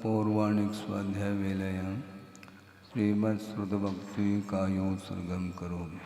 पौर्वाणिक स्वाध्याय वेलायां श्रीमत्श्रुतभक्ति कायोत्सर्गं करोमि।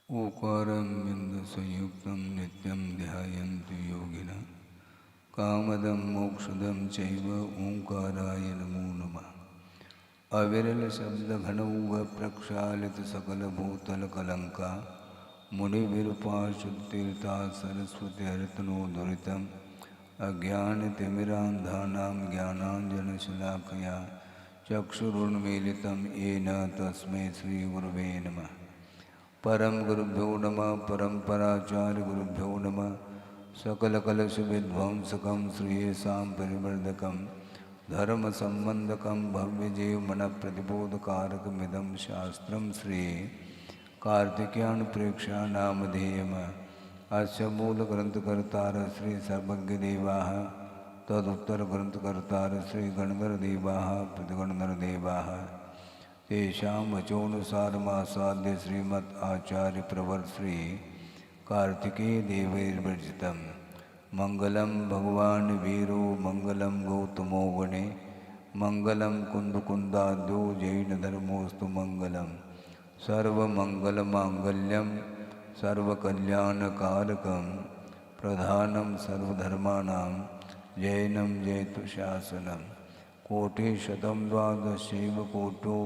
ओकारं बिन्दुसंयुक्तं नित्यं ध्यायन्ति योगिनः कामदं मोक्षदं चैव ओंकाराय नमो नमः। अविरल शब्दघनौघ प्रक्षालित सकलभूतलकलङ्का मुनिविरूपाशुतीर्था सरस्वतीर्तनोद्धृतम् अज्ञानतिमिरान्धानां ज्ञानाञ्जनशलाकया चक्षुरुन्मीलितं येन तस्मै श्रीगुरवे नमः। परम गुरुभ्यो नमः। परम्पराचार्य गुरुभ्यो नमः। सकलकलशविध्वंसकं श्रीयेषां परिवर्धकं धर्मसम्बन्धकं भव्यजीवमनप्रतिबोधकारकमिदं शास्त्रं श्री कार्तिकेयानुप्रेक्षानामधेयम्। अस्य मूलग्रन्थकर्तारः श्री सर्वज्ञदेवाः, तदुत्तरग्रन्थकर्तारः श्री गणधरदेवाः प्रतिगणधरदेवाः। तेषां वचोनुसारमासाद्य श्रीमद् आचार्य प्रवर श्री कार्तिकेय देवैर्वर्जितं मंगलम भगवान वीरो मंगलम गौतमो गणे मंगलम कुंदकुंदाद्यो जैन धर्मोस्तु मंगलम सर्वमंगलमांगल्यम सर्वकल्याणकारकं प्रधानं सर्वधर्माणां जैनं जयतु शासनं। कोटिशतं द्वादशैव कोटो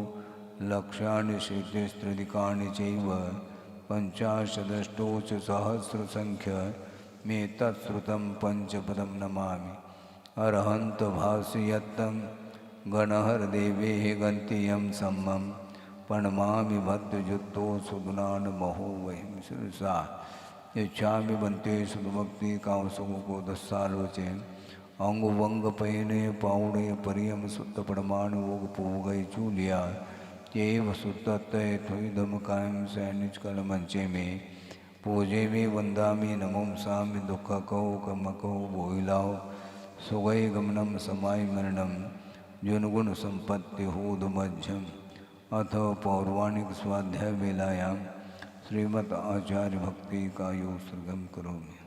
लक्षाणि शीतिस्त्रिदिकानि चैव पञ्चाशदष्टोच सहस्रसङ्ख्यमेतत्श्रुतं पञ्चपदं नमामि। अरहन्तभासयत्तं गणहरदेवेः गन्त्यं सम्मं प्रणमामि भद्रयुक्तो सुगुणान्महो वयं शिरसा यच्छामि बन्ते सुभक्ति कामसुको दस्सालोचे अंग वंग पयने पाउणे परियम सुत पड़मान वोग पोगई चूलिया चेव सुतत्तय थुदम कायम सैनिच कल मंचे में पूजे में वंदामी नमोम सामी दुख कहो कमको बोइलाओ सुगई गमनम समाय मरणम जुनगुण संपत्ति होद मध्यम। अथ पौर्वाणिक स्वाध्याय वेलायां श्रीमद् आचार्य भक्ति कायोत्सर्गं करोमि।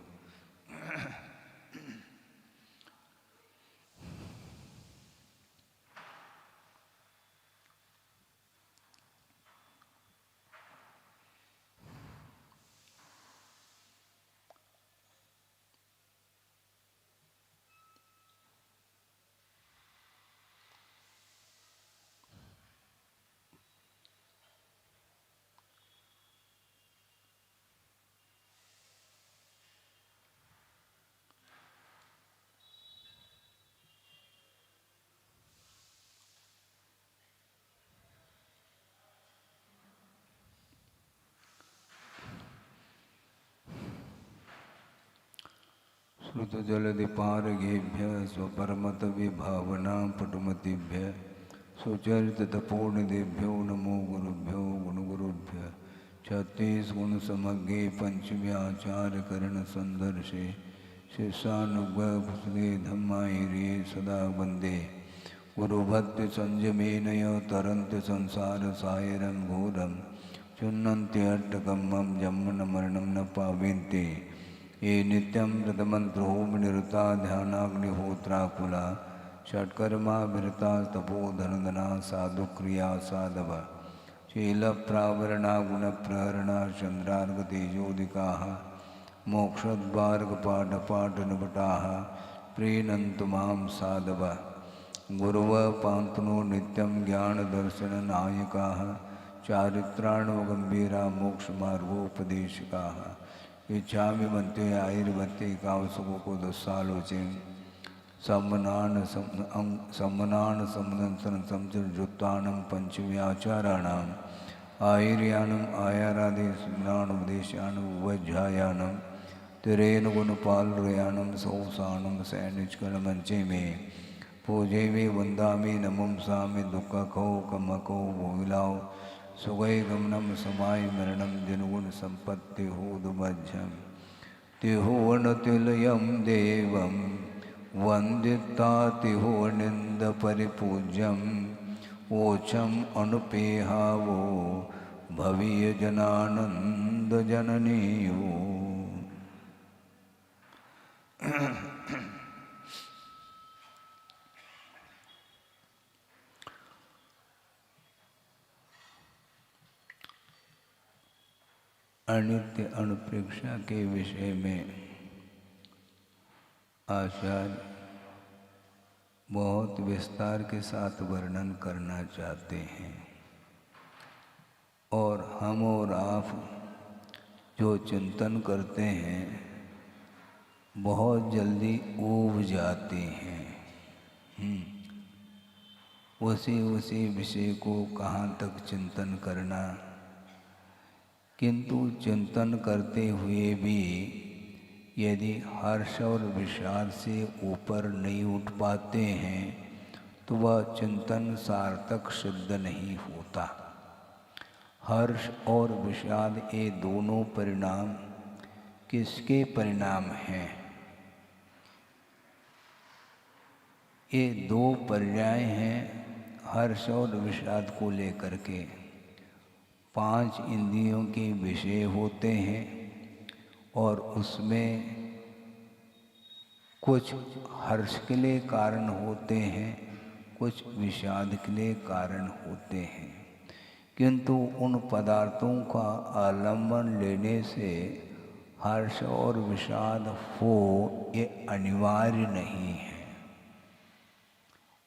श्रुतजलधिपारगेभ्य स्वपरमतविभावना पटुमतिभ्य सुचरिततपोनिधिभ्यो नमो गुरुभ्यो गुणगुरुभ्य। छत्तीसगुणसमग्रे पंचव्याचार्यकरणसन्दर्शे शिष्यानुग्रहफुसदे धम्मायिरे सदा वन्दे गुरुभक्तिसंयमेनय तरन्ति संसारसागरं घोरं चुन्नन्त्यट्टकं मम जन्मनमरणं न पावन्ति ये नित्यं व्रतमन्त्रोऽनिरुता ध्यानाग्निहोत्राकुला षट्कर्मा विरता तपोधनधना साधुक्रिया साधव शीलप्रावरणा गुणप्रहरणा चन्द्रार्कतेजोदिकाः मोक्षद्वार्गपाठपाठनभटाः प्रीणन्तु मां साधव। गुरुव पान्तनो नित्यं ज्ञानदर्शननायकाः चारित्राणो गंभीरा मोक्ष मार्गोपदेशकाः इच्छामि मन्त्रे आयुर्वत्ते कावसुको दस्सालोचे सम्मनान समदंसन समजुत्तानं पंचम्याचाराणाम् आयुर्यानम आयारादे स्मृणानुपदेशानं वज्रायानं तिरेन गुणपालरयानं सौसानं सैनिचकलमंचे में पूजे में वंदामि नमं सामि दुःखको कमको भोगिलाओ सुगै गमनम समाय मरणम जनगुण संपत्ति होदुमज्जम तिहो वर्णतिलयं देवं वंदिता तिहो निंद परिपूज्यम ओचम अनुपेहावो भवीय जनानंद जननीयो। अनित्य अनुप्रेक्षा के विषय में आचार्य बहुत विस्तार के साथ वर्णन करना चाहते हैं और हम और आप जो चिंतन करते हैं बहुत जल्दी ऊब जाते हैं। उसी विषय को कहाँ तक चिंतन करना, किंतु चिंतन करते हुए भी यदि हर्ष और विषाद से ऊपर नहीं उठ पाते हैं तो वह चिंतन सार्थक सिद्ध नहीं होता। हर्ष और विषाद ये दोनों परिणाम किसके परिणाम हैं? ये दो पर्याय हैं हर्ष और विषाद को लेकर के। 5 इंद्रियों के विषय होते हैं और उसमें कुछ हर्ष के लिए कारण होते हैं, कुछ विषाद के लिए कारण होते हैं, किंतु उन पदार्थों का आलम्बन लेने से हर्ष और विषाद हो ये अनिवार्य नहीं है।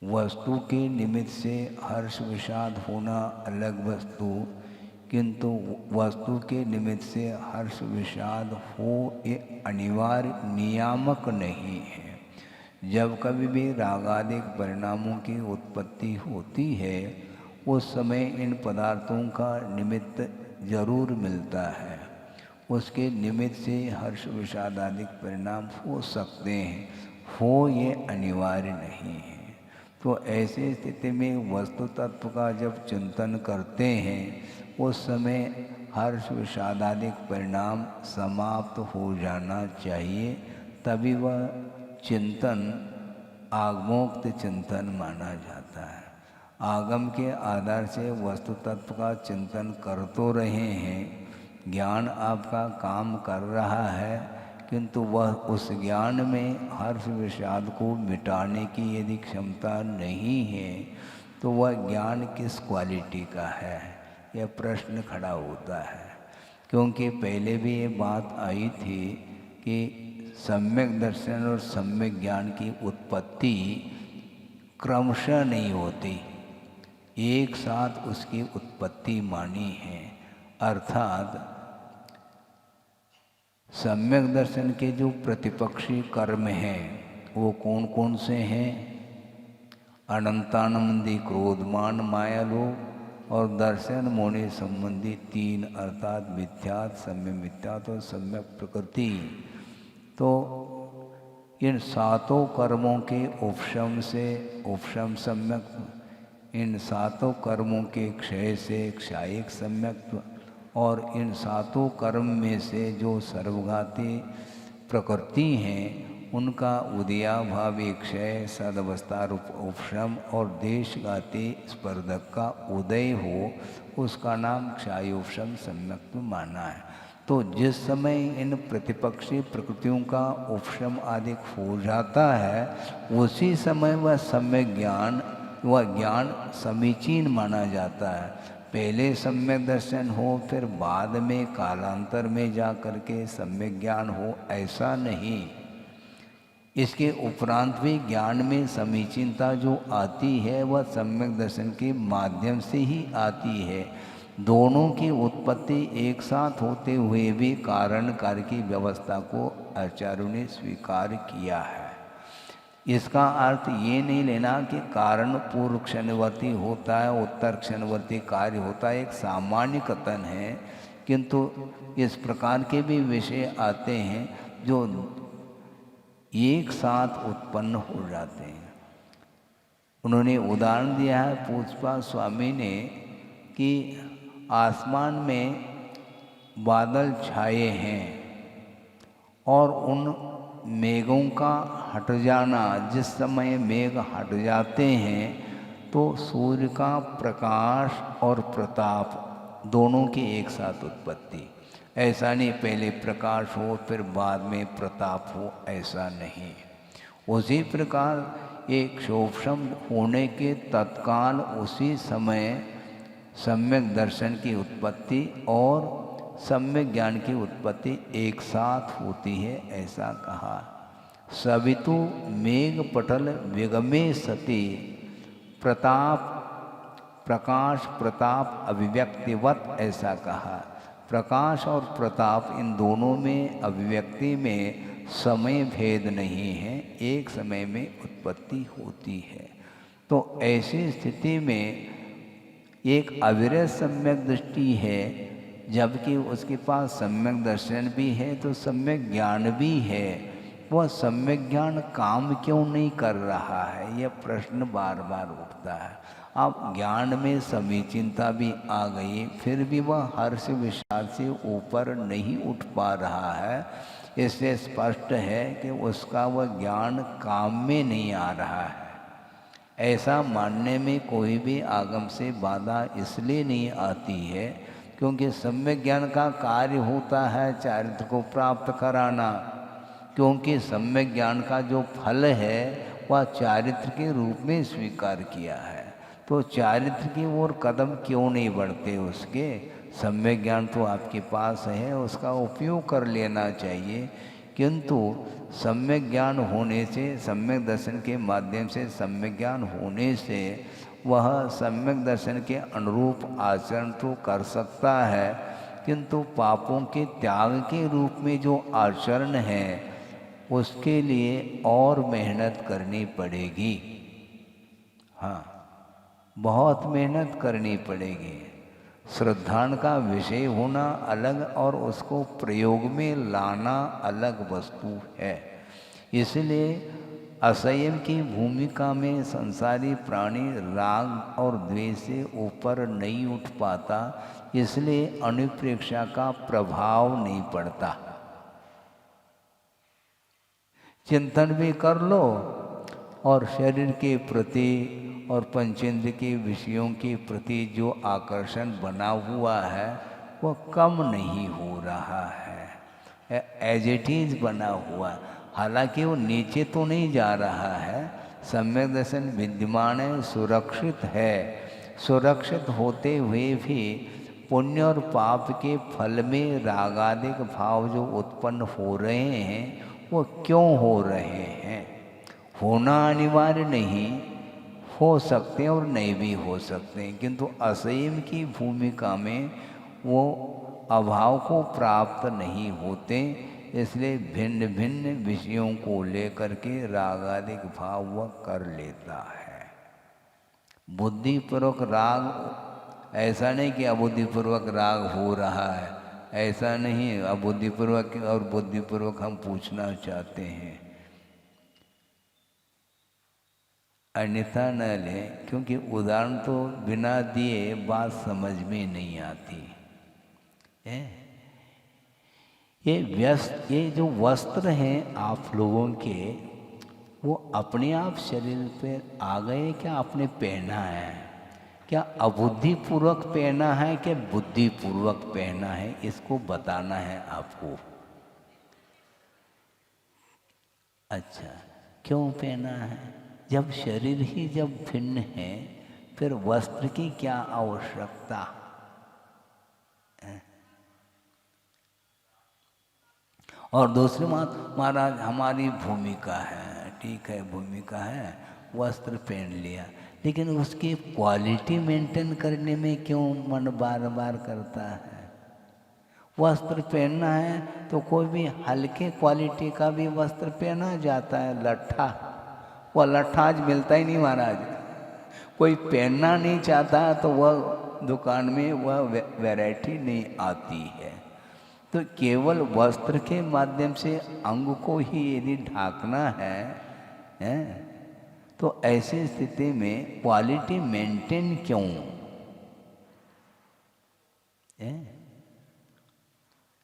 वस्तु के निमित्त से हर्ष विषाद होना अलग वस्तु, किंतु वस्तु के निमित्त से हर्ष विषाद हो ये अनिवार्य नियामक नहीं है। जब कभी भी रागादिक परिणामों की उत्पत्ति होती है उस समय इन पदार्थों का निमित्त जरूर मिलता है, उसके निमित्त से हर्ष विषाद आदि परिणाम हो सकते हैं, हो ये अनिवार्य नहीं है। तो ऐसी स्थिति में वस्तु तत्व का जब चिंतन करते हैं उस समय हर्ष विषादादिक परिणाम समाप्त हो जाना चाहिए, तभी वह चिंतन आगमोक्त चिंतन माना जाता है। आगम के आधार से वस्तु तत्व का चिंतन कर तो रहे हैं, ज्ञान आपका काम कर रहा है, किंतु वह उस ज्ञान में हर्ष विषाद को मिटाने की यदि क्षमता नहीं है तो वह ज्ञान किस क्वालिटी का है, यह प्रश्न खड़ा होता है। क्योंकि पहले भी ये बात आई थी कि सम्यक दर्शन और सम्यक ज्ञान की उत्पत्ति क्रमशः नहीं होती, एक साथ उसकी उत्पत्ति मानी है। अर्थात सम्यक दर्शन के जो प्रतिपक्षी कर्म हैं वो कौन कौन से हैं? अनंतानंदी क्रोधमान माया लोभ और दर्शन मोने संबंधी 3 अर्थात मिथ्यात्, सम्यक मिथ्यात् और सम्यक प्रकृति। तो इन 7 कर्मों के उपशम से उपशम सम्यक, इन 7 कर्मों के क्षय से क्षयिक सम्यक और इन 7 कर्म में से जो सर्वघाती प्रकृति हैं उनका उदयाभावी क्षय, सदवस्था रूप उपशम और देशघाती स्पर्धक का उदय हो उसका नाम क्षयोपशम सम्यक माना है। तो जिस समय इन प्रतिपक्षी प्रकृतियों का उपशम आदि हो जाता है उसी समय वह सम्यक ज्ञान, वह ज्ञान समीचीन माना जाता है। पहले सम्यक दर्शन हो फिर बाद में कालांतर में जा कर के सम्यक ज्ञान हो, ऐसा नहीं। इसके उपरांत भी ज्ञान में समीचीनता जो आती है वह सम्यक दर्शन के माध्यम से ही आती है। दोनों की उत्पत्ति एक साथ होते हुए भी कारण कार्य की व्यवस्था को आचार्यों ने स्वीकार किया है। इसका अर्थ ये नहीं लेना कि कारण पूर्व क्षणवर्ती होता है, उत्तर क्षणवर्ती कार्य होता है, एक सामान्य कथन है। किंतु इस प्रकार के भी विषय आते हैं जो एक साथ उत्पन्न हो जाते हैं। उन्होंने उदाहरण दिया है पुष्पा स्वामी ने कि आसमान में बादल छाए हैं और उन मेघों का हट जाना, जिस समय मेघ हट जाते हैं तो सूर्य का प्रकाश और प्रताप दोनों की एक साथ उत्पत्ति। ऐसा नहीं पहले प्रकाश हो फिर बाद में प्रताप हो, ऐसा नहीं। उसी प्रकार एक शोभसम होने के तत्काल उसी समय सम्यक दर्शन की उत्पत्ति और सम्यक ज्ञान की उत्पत्ति एक साथ होती है, ऐसा कहा। सवितु मेघ पटल विगमे सति प्रताप प्रकाश प्रताप अभिव्यक्तिवत, ऐसा कहा। प्रकाश और प्रताप इन दोनों में अभिव्यक्ति में समय भेद नहीं है, एक समय में उत्पत्ति होती है। तो ऐसी स्थिति में एक अविरत सम्यक दृष्टि है, जबकि उसके पास सम्यक दर्शन भी है तो सम्यक ज्ञान भी है। वह सम्यक ज्ञान काम क्यों नहीं कर रहा है, यह प्रश्न बार बार उठता है। अब ज्ञान में समीचीनता भी आ गई, फिर भी वह हर्ष विषाद से ऊपर नहीं उठ पा रहा है। इससे स्पष्ट है कि उसका वह ज्ञान काम में नहीं आ रहा है। ऐसा मानने में कोई भी आगम से बाधा इसलिए नहीं आती है क्योंकि सम्यक ज्ञान का कार्य होता है चारित्र को प्राप्त कराना, क्योंकि सम्यक ज्ञान का जो फल है वह चारित्र के रूप में स्वीकार किया है। तो चारित्र की ओर कदम क्यों नहीं बढ़ते उसके? सम्यक ज्ञान तो आपके पास है, उसका उपयोग कर लेना चाहिए। किंतु सम्यक ज्ञान होने से, सम्यक दर्शन के माध्यम से सम्यक ज्ञान होने से वह सम्यक दर्शन के अनुरूप आचरण तो कर सकता है, किंतु पापों के त्याग के रूप में जो आचरण है उसके लिए और मेहनत करनी पड़ेगी। हाँ, बहुत मेहनत करनी पड़ेगी। श्रद्धान का विषय होना अलग और उसको प्रयोग में लाना अलग वस्तु है। इसलिए असंयम की भूमिका में संसारी प्राणी राग और द्वेष से ऊपर नहीं उठ पाता, इसलिए अनुप्रेक्षा का प्रभाव नहीं पड़ता। चिंतन भी कर लो और शरीर के प्रति और पंचेंद्र के विषयों के प्रति जो आकर्षण बना हुआ है वह कम नहीं हो रहा है, एज इट इज बना हुआ। हालांकि वो नीचे तो नहीं जा रहा है, सम्यक दर्शन विद्यमान है, सुरक्षित है। सुरक्षित होते हुए भी पुण्य और पाप के फल में रागादिक भाव जो उत्पन्न हो रहे हैं वो क्यों हो रहे हैं? होना अनिवार्य नहीं, हो सकते हैं और नहीं भी हो सकते हैं, किंतु असंयम की भूमिका में वो अभाव को प्राप्त नहीं होते। इसलिए भिन्न भिन्न विषयों को लेकर के रागादिक भाव वह कर लेता है। बुद्धिपूर्वक राग, ऐसा नहीं कि अबुद्धिपूर्वक राग हो रहा है, ऐसा नहीं। अबुद्धिपूर्वक और बुद्धिपूर्वक हम पूछना चाहते हैं, अन्यथा न लें, क्योंकि उदाहरण तो बिना दिए बात समझ में नहीं आती है। ये जो वस्त्र हैं आप लोगों के, वो अपने आप शरीर पे आ गए क्या आपने पहना है? क्या अबुद्धिपूर्वक पहना है क्या बुद्धिपूर्वक पहना है? इसको बताना है आपको। अच्छा, क्यों पहना है? जब शरीर ही जब भिन्न है फिर वस्त्र की क्या आवश्यकता? और दूसरी बात, महाराज हमारी भूमिका है, ठीक है भूमिका है, वस्त्र पहन लिया, लेकिन उसकी क्वालिटी मेंटेन करने में क्यों मन बार बार करता है? वस्त्र पहनना है तो कोई भी हल्के क्वालिटी का भी वस्त्र पहना जाता है। लट्ठा, वह लट्ठा आज मिलता ही नहीं महाराज। कोई पहनना नहीं चाहता तो वह दुकान में वह वैरायटी नहीं आती है। तो केवल वस्त्र के माध्यम से अंग को ही यदि ढाकना है तो ऐसी स्थिति में क्वालिटी मेंटेन क्यों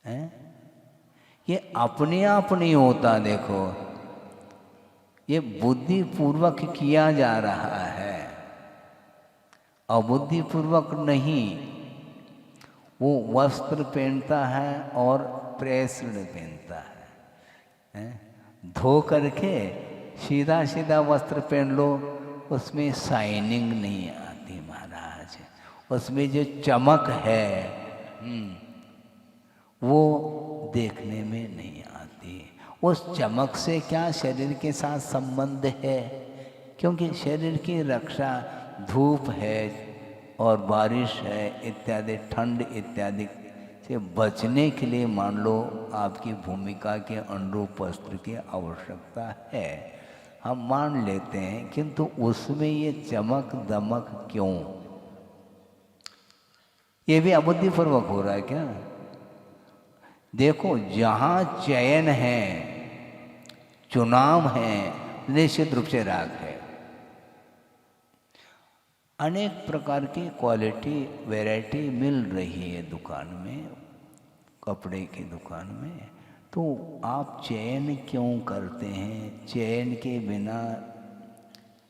है? ये अपने आप नहीं होता। देखो, ये बुद्धिपूर्वक किया जा रहा है, अबुद्धिपूर्वक नहीं। वो वस्त्र पहनता है और प्रेस्ड पहनता है। धो करके सीधा सीधा वस्त्र पहन लो, उसमें शाइनिंग नहीं आती महाराज, उसमें जो चमक है वो देखने में नहीं आती। उस चमक से क्या शरीर के साथ संबंध है? क्योंकि शरीर की रक्षा धूप है और बारिश है इत्यादि, ठंड इत्यादि से बचने के लिए मान लो आपकी भूमिका के अनुरूप वस्त्र की आवश्यकता है, हम मान लेते हैं, किंतु उसमें ये चमक दमक क्यों? ये भी अबुद्धिपूर्वक हो रहा है क्या? देखो, जहाँ चयन है, चुनाव है, निश्चित रूप से राग है। अनेक प्रकार की क्वालिटी वैरायटी मिल रही है दुकान में, कपड़े की दुकान में, तो आप चयन क्यों करते हैं? चयन के बिना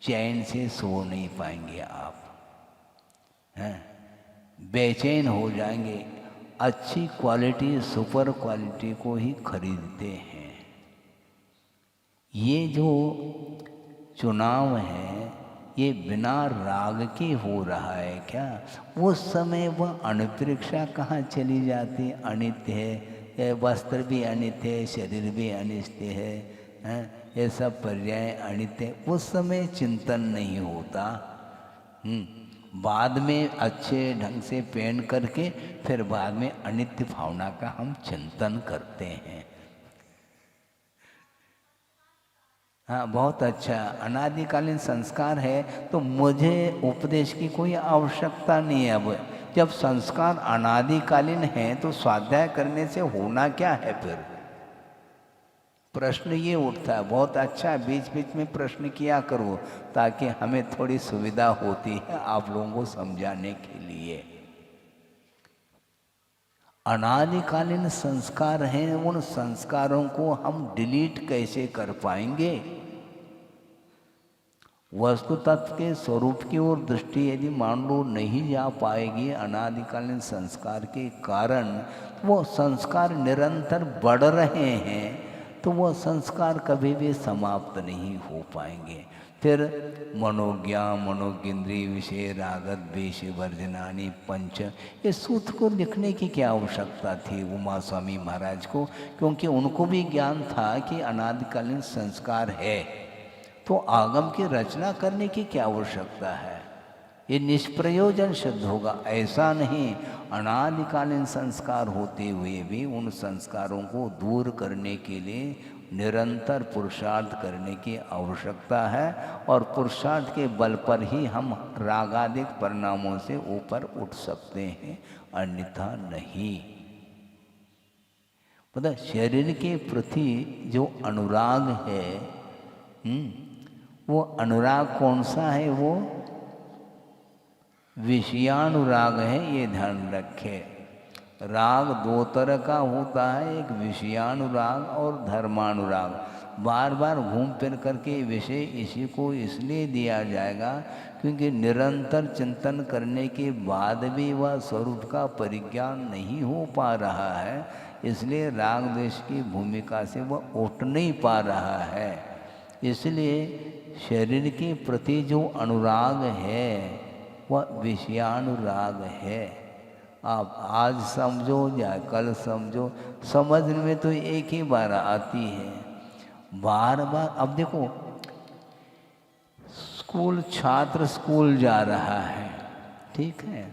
चैन से सो नहीं पाएंगे आप, हैं? बेचैन हो जाएंगे। अच्छी क्वालिटी, सुपर क्वालिटी को ही खरीदते हैं। ये जो चुनाव है ये बिना राग के हो रहा है क्या? उस समय वह अनुप्रेक्षा कहाँ चली जाती? अनित्य है, वस्त्र भी अनित्य है, शरीर भी अनित्य है, ये सब पर्याय अनित्य। उस समय चिंतन नहीं होता। बाद में अच्छे ढंग से पहन करके फिर बाद में अनित्य भावना का हम चिंतन करते हैं। हाँ, बहुत अच्छा, अनादिकालीन संस्कार है तो मुझे उपदेश की कोई आवश्यकता नहीं है। अब जब संस्कार अनादिकालीन है तो स्वाध्याय करने से होना क्या है? फिर प्रश्न ये उठता है। बहुत अच्छा, बीच बीच में प्रश्न किया करो ताकि हमें थोड़ी सुविधा होती है आप लोगों को समझाने के लिए। अनादिकालीन संस्कार हैं, उन संस्कारों को हम डिलीट कैसे कर पाएंगे? वस्तु तत्व के स्वरूप की ओर दृष्टि यदि मान लो नहीं जा पाएगी अनादिकालीन संस्कार के कारण, वो संस्कार निरंतर बढ़ रहे हैं तो वो संस्कार कभी भी समाप्त नहीं हो पाएंगे। फिर मनोज्ञान मनोगिंद्रिय विषय रागत द्वेष वर्जनानि पंच, ये सूत्र को लिखने की क्या आवश्यकता थी उमा स्वामी महाराज को? क्योंकि उनको भी ज्ञान था कि अनादिकालीन संस्कार है तो आगम की रचना करने की क्या आवश्यकता है? ये निष्प्रयोजन सिद्ध होगा। ऐसा नहीं, अनादिकालीन संस्कार होते हुए भी उन संस्कारों को दूर करने के लिए निरंतर पुरुषार्थ करने की आवश्यकता है और पुरुषार्थ के बल पर ही हम रागादिक परिणामों से ऊपर उठ सकते हैं, अन्यथा नहीं। पता, शरीर के प्रति जो अनुराग है वो अनुराग कौन सा है? वो विषयानुराग है, ये ध्यान रखे। राग दो तरह का होता है, एक विषयानुराग और धर्मानुराग। बार बार घूम फिर करके विषय इसी को इसलिए दिया जाएगा क्योंकि निरंतर चिंतन करने के बाद भी वह स्वरूप का परिज्ञान नहीं हो पा रहा है, इसलिए राग द्वेष की भूमिका से वह उठ नहीं पा रहा है। इसलिए शरीर के प्रति जो अनुराग है वह विषयानुराग है। आप आज समझो या कल समझो, समझने में तो एक ही बार आती है, बार बार। अब देखो, स्कूल छात्र स्कूल जा रहा है, ठीक है,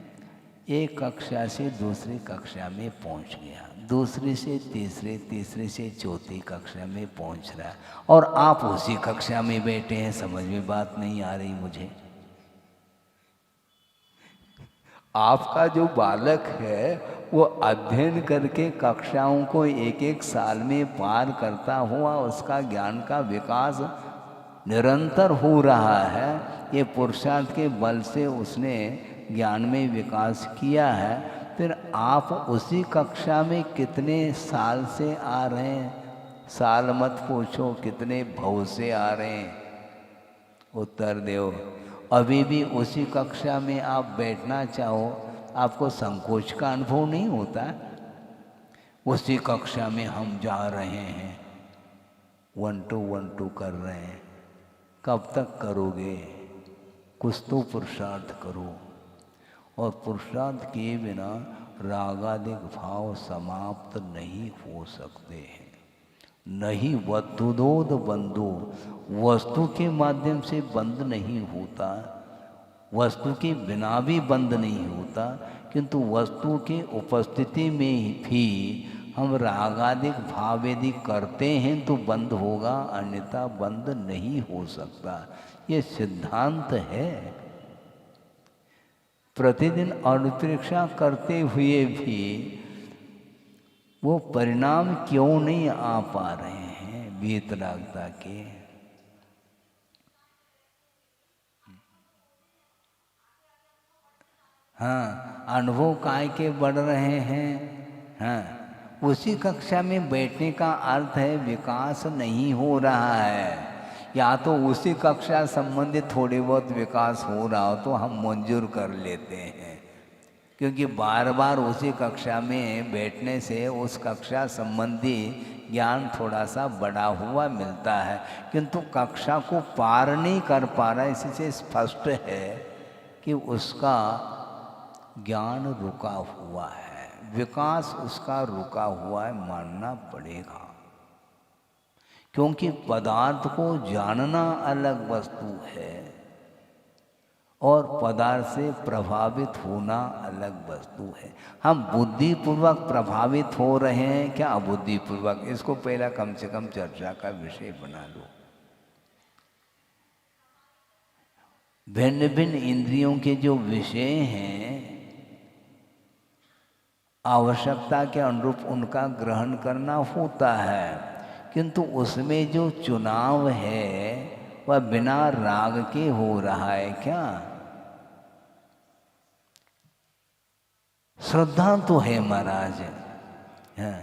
एक कक्षा से दूसरी कक्षा में पहुंच गया, दूसरी से तीसरी, तीसरी से चौथी कक्षा में पहुंच रहा है, और आप उसी कक्षा में बैठे हैं। समझ में बात नहीं आ रही मुझे। आपका जो बालक है वो अध्ययन करके कक्षाओं को एक एक साल में पार करता हुआ उसका ज्ञान का विकास निरंतर हो रहा है। ये पुरुषार्थ के बल से उसने ज्ञान में विकास किया है। फिर आप उसी कक्षा में कितने साल से आ रहे हैं? साल मत पूछो, कितने भव से आ रहे हैं, उत्तर दो। अभी भी उसी कक्षा में आप बैठना चाहो, आपको संकोच का अनुभव नहीं होता? उसी कक्षा में हम जा रहे हैं, 1 2 1 2 कर रहे हैं। कब तक करोगे? कुछ तो पुरुषार्थ करो, और पुरुषार्थ किए बिना रागादिक भाव समाप्त नहीं हो सकते हैं। नहीं वस्तुदोद बंधु, वस्तु के माध्यम से बंद नहीं होता, वस्तु के बिना भी बंद नहीं होता, किंतु वस्तु के उपस्थिति में भी हम रागादिक भाव यदि करते हैं तो बंद होगा, अन्यथा बंद नहीं हो सकता। ये सिद्धांत है। प्रतिदिन अनुप्रेक्षा करते हुए भी वो परिणाम क्यों नहीं आ पा रहे हैं वीतरागता के? हाँ, अनुभव काय के बढ़ रहे हैं। हाँ, उसी कक्षा में बैठने का अर्थ है विकास नहीं हो रहा है। या तो उसी कक्षा संबंधित थोड़ी बहुत विकास हो रहा हो तो हम मंजूर कर लेते हैं, क्योंकि बार बार उसी कक्षा में बैठने से उस कक्षा संबंधी ज्ञान थोड़ा सा बढ़ा हुआ मिलता है, किंतु कक्षा को पार नहीं कर पा रहा। इसी से स्पष्ट है कि उसका ज्ञान रुका हुआ है, विकास उसका रुका हुआ है, मानना पड़ेगा। क्योंकि पदार्थ को जानना अलग वस्तु है और पदार्थ से प्रभावित होना अलग वस्तु है। हम बुद्धिपूर्वक प्रभावित हो रहे हैं क्या अबुद्धिपूर्वक? इसको पहला कम से कम चर्चा का विषय बना लो। भिन्न भिन्न इंद्रियों के जो विषय हैं, आवश्यकता के अनुरूप उनका ग्रहण करना होता है, किंतु उसमें जो चुनाव है वह बिना राग के हो रहा है क्या? श्रद्धा तो है महाराज, है।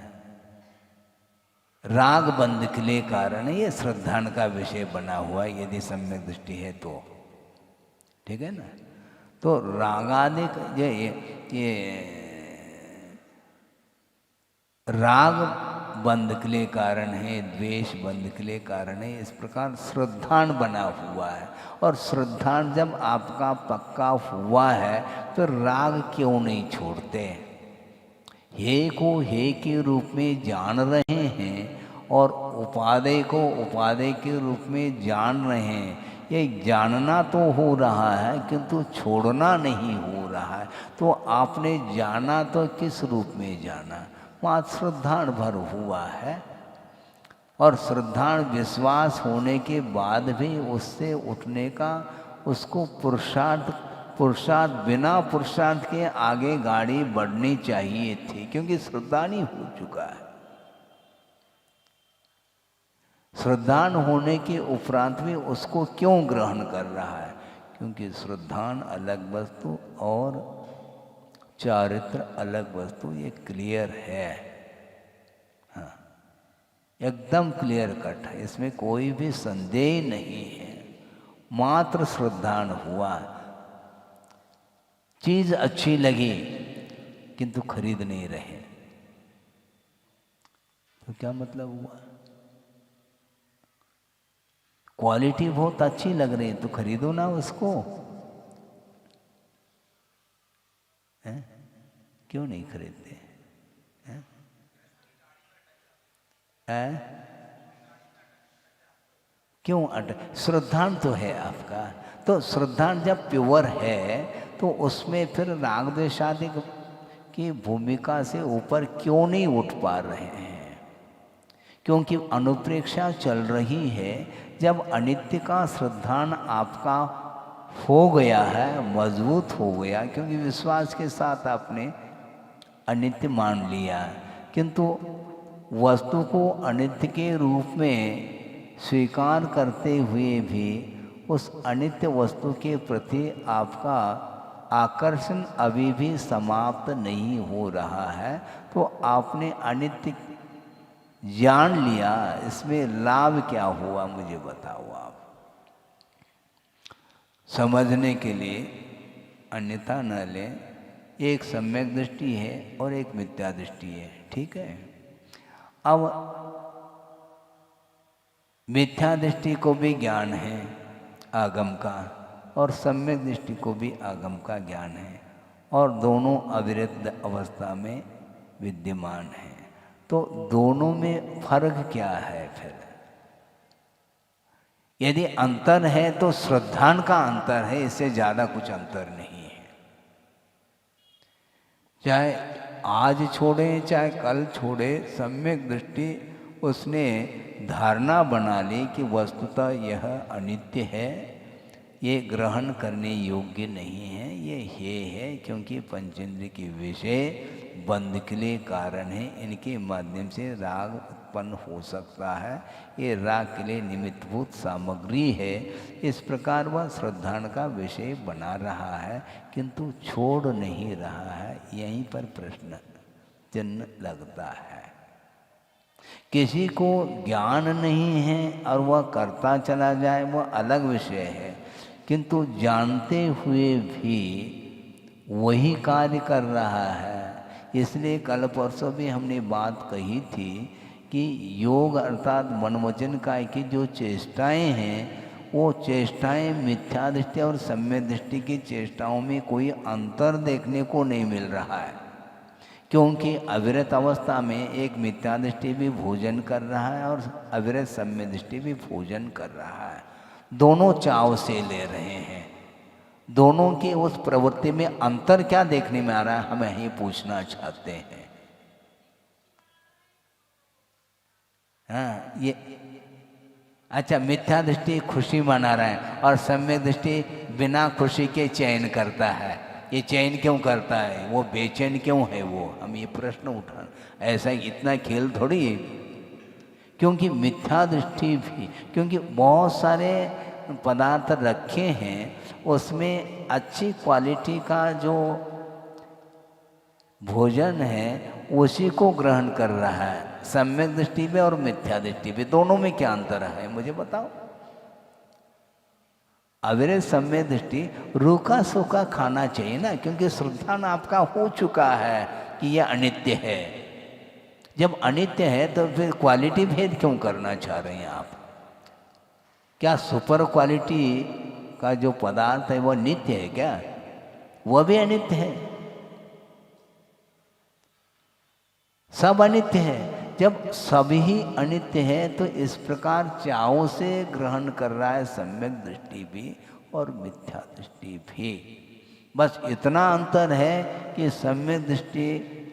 राग बंध के लिए कारण है, ये श्रद्धा का विषय बना हुआ है यदि सम्यक दृष्टि है तो, ठीक है ना। तो रागादिक ये राग बंध के लिए कारण है, द्वेष बंध के लिए कारण है। इस प्रकार श्रद्धान बना हुआ है, और श्रद्धान जब आपका पक्का हुआ है तो राग क्यों नहीं छोड़ते? हे को हे के रूप में जान रहे हैं और उपादेय को उपादेय के रूप में जान रहे हैं। ये जानना तो हो रहा है किंतु छोड़ना नहीं हो रहा है। तो आपने जाना तो किस रूप में जाना? वहाँ श्रद्धान भर हुआ है, और श्रद्धान विश्वास होने के बाद भी उससे उठने का उसको पुरुषार्थ बिना पुरुषार्थ के आगे गाड़ी बढ़नी चाहिए थी, क्योंकि श्रद्धान ही हो चुका है। श्रद्धान होने के उपरांत भी उसको क्यों ग्रहण कर रहा है? क्योंकि श्रद्धान अलग वस्तु और चारित्र अलग वस्तु, ये क्लियर है। हाँ, एकदम क्लियर कट है, इसमें कोई भी संदेह नहीं है। मात्र श्रद्धान हुआ, चीज अच्छी लगी किंतु खरीद नहीं रहे, तो क्या मतलब हुआ? क्वालिटी बहुत अच्छी लग रही है तो खरीदो ना उसको, है? क्यों नहीं खरीदते? क्यों श्रद्धान तो है आपका, तो श्रद्धा जब प्योर है तो उसमें फिर राग द्वेषादि की भूमिका से ऊपर क्यों नहीं उठ पा रहे हैं? क्योंकि अनुप्रेक्षा चल रही है। जब अनित्य का श्रद्धान आपका हो गया है, मजबूत हो गया, क्योंकि विश्वास के साथ आपने अनित्य मान लिया, किंतु वस्तु को अनित्य के रूप में स्वीकार करते हुए भी उस अनित्य वस्तु के प्रति आपका आकर्षण अभी भी समाप्त नहीं हो रहा है, तो आपने अनित्य जान लिया, इसमें लाभ क्या हुआ मुझे बताओ आप। समझने के लिए अन्यथा न लें, एक सम्यक दृष्टि है और एक मिथ्या दृष्टि है, ठीक है। अब मिथ्या दृष्टि को भी ज्ञान है आगम का, और सम्यक दृष्टि को भी आगम का ज्ञान है, और दोनों अविरत अवस्था में विद्यमान है। तो दोनों में फर्क क्या है फिर? यदि अंतर है तो श्रद्धान का अंतर है, इससे ज़्यादा कुछ अंतर नहीं है। चाहे आज छोड़े चाहे कल छोड़े, सम्यक दृष्टि उसने धारणा बना ली कि वस्तुतः यह अनित्य है, ये ग्रहण करने योग्य नहीं है, ये है क्योंकि पंचेंद्रिय के विषय बंध के लिए कारण है, इनके माध्यम से राग उत्पन्न हो सकता है, ये राग के लिए निमित्तभूत सामग्री है। इस प्रकार वह श्रद्धान का विषय बना रहा है किंतु छोड़ नहीं रहा है। यहीं पर प्रश्न चिन्ह लगता है। किसी को ज्ञान नहीं है और वह करता चला जाए, वह अलग विषय है, किंतु जानते हुए भी वही कार्य कर रहा है। इसलिए कल परसों भी हमने बात कही थी कि योग अर्थात मन वचन काया की जो चेष्टाएं हैं, वो चेष्टाएं मिथ्या दृष्टि और सम्यक दृष्टि की चेष्टाओं में कोई अंतर देखने को नहीं मिल रहा है, क्योंकि अविरत अवस्था में एक मिथ्या दृष्टि भी भोजन कर रहा है और अविरत सम्यक दृष्टि भी भोजन कर रहा है। दोनों चाव से ले रहे हैं। दोनों की उस प्रवृत्ति में अंतर क्या देखने में आ रहा है, हम यही पूछना चाहते हैं। हाँ, ये अच्छा, मिथ्या दृष्टि खुशी मना रहा है और सम्यक दृष्टि बिना खुशी के चयन करता है। ये चयन क्यों करता है, वो बेचैन क्यों है, वो हम ये प्रश्न उठा। ऐसा इतना खेल थोड़ी है, क्योंकि मिथ्या दृष्टि भी, क्योंकि बहुत सारे पदार्थ रखे हैं, उसमें अच्छी क्वालिटी का जो भोजन है उसी को ग्रहण कर रहा है। सम्यक दृष्टि में और मिथ्या दृष्टि में, दोनों में क्या अंतर है मुझे बताओ। अविरत सम्यक दृष्टि रूखा सूखा खाना चाहिए ना, क्योंकि श्रद्धान आपका हो चुका है कि यह अनित्य है। जब अनित्य है तो फिर क्वालिटी भेद क्यों करना चाह रहे हैं आप? क्या सुपर क्वालिटी का जो पदार्थ है वो नित्य है क्या? वह भी अनित्य है, सब अनित्य है। जब सभी अनित्य है तो इस प्रकार चाव से ग्रहण कर रहा है सम्यक दृष्टि भी और मिथ्या दृष्टि भी। बस इतना अंतर है कि सम्यक दृष्टि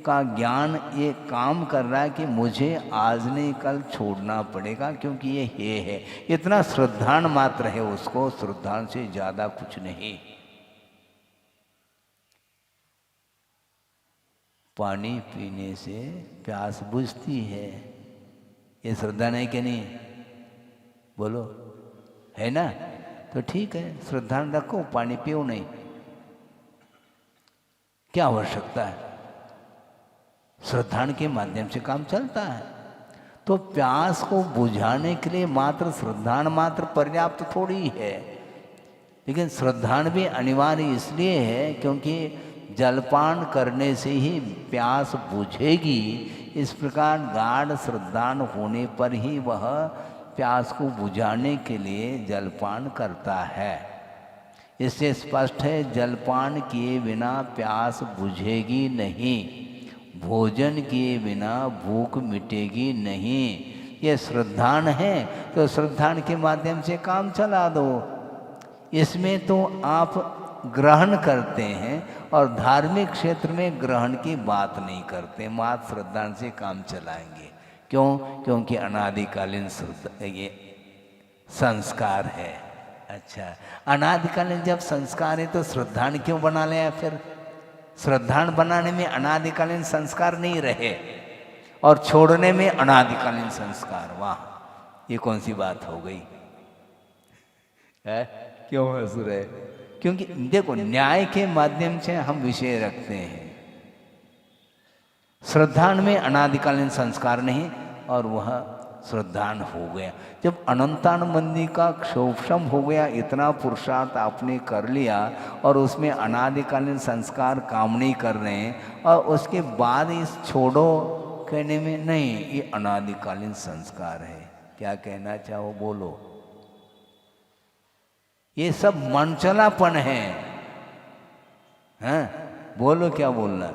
का ज्ञान ये काम कर रहा है कि मुझे आज नहीं कल छोड़ना पड़ेगा, क्योंकि ये है। इतना श्रद्धान मात्र है उसको, श्रद्धान से ज़्यादा कुछ नहीं। पानी पीने से प्यास बुझती है, ये श्रद्धा नहीं कि नहीं? बोलो, है ना? तो ठीक है, श्रद्धा रखो, पानी पियो नहीं, क्या आवश्यकता है? श्रद्धान के माध्यम से काम चलता है। तो प्यास को बुझाने के लिए मात्र श्रद्धान मात्र पर्याप्त थोड़ी है, लेकिन श्रद्धान भी अनिवार्य इसलिए है क्योंकि जलपान करने से ही प्यास बुझेगी। इस प्रकार गाढ़ श्रद्धान होने पर ही वह प्यास को बुझाने के लिए जलपान करता है। इससे स्पष्ट है, जलपान किए बिना प्यास बुझेगी नहीं, भोजन किए बिना भूख मिटेगी नहीं। ये श्रद्धान है तो श्रद्धान के माध्यम से काम चला दो। इसमें तो आप ग्रहण करते हैं और धार्मिक क्षेत्र में ग्रहण की बात नहीं करते, मात श्रद्धा से काम चलाएंगे। क्यों? क्योंकि अनादिकालीन श्रद्धा ये संस्कार है। अच्छा, अनादिकालीन जब संस्कार है तो श्रद्धान क्यों बना लिया? फिर श्रद्धान बनाने में अनादिकालीन संस्कार नहीं रहे और छोड़ने में अनादिकालीन संस्कार। वाह, ये कौन सी बात हो गई है? क्यों हंस रहे? क्योंकि देखो, न्याय के माध्यम से हम विषय रखते हैं। श्रद्धान में अनादिकालीन संस्कार नहीं और वह श्रद्धान हो गया। जब अनंतानुबंधी का क्षोभम हो गया, इतना पुरुषार्थ आपने कर लिया और उसमें अनादिकालीन संस्कार काम नहीं कर रहे हैं और उसके बाद इस छोड़ो कहने में नहीं, ये अनादिकालीन संस्कार है। क्या कहना चाहो? बोलो। ये सब मनचलापन है। हैं? बोलो, क्या बोलना?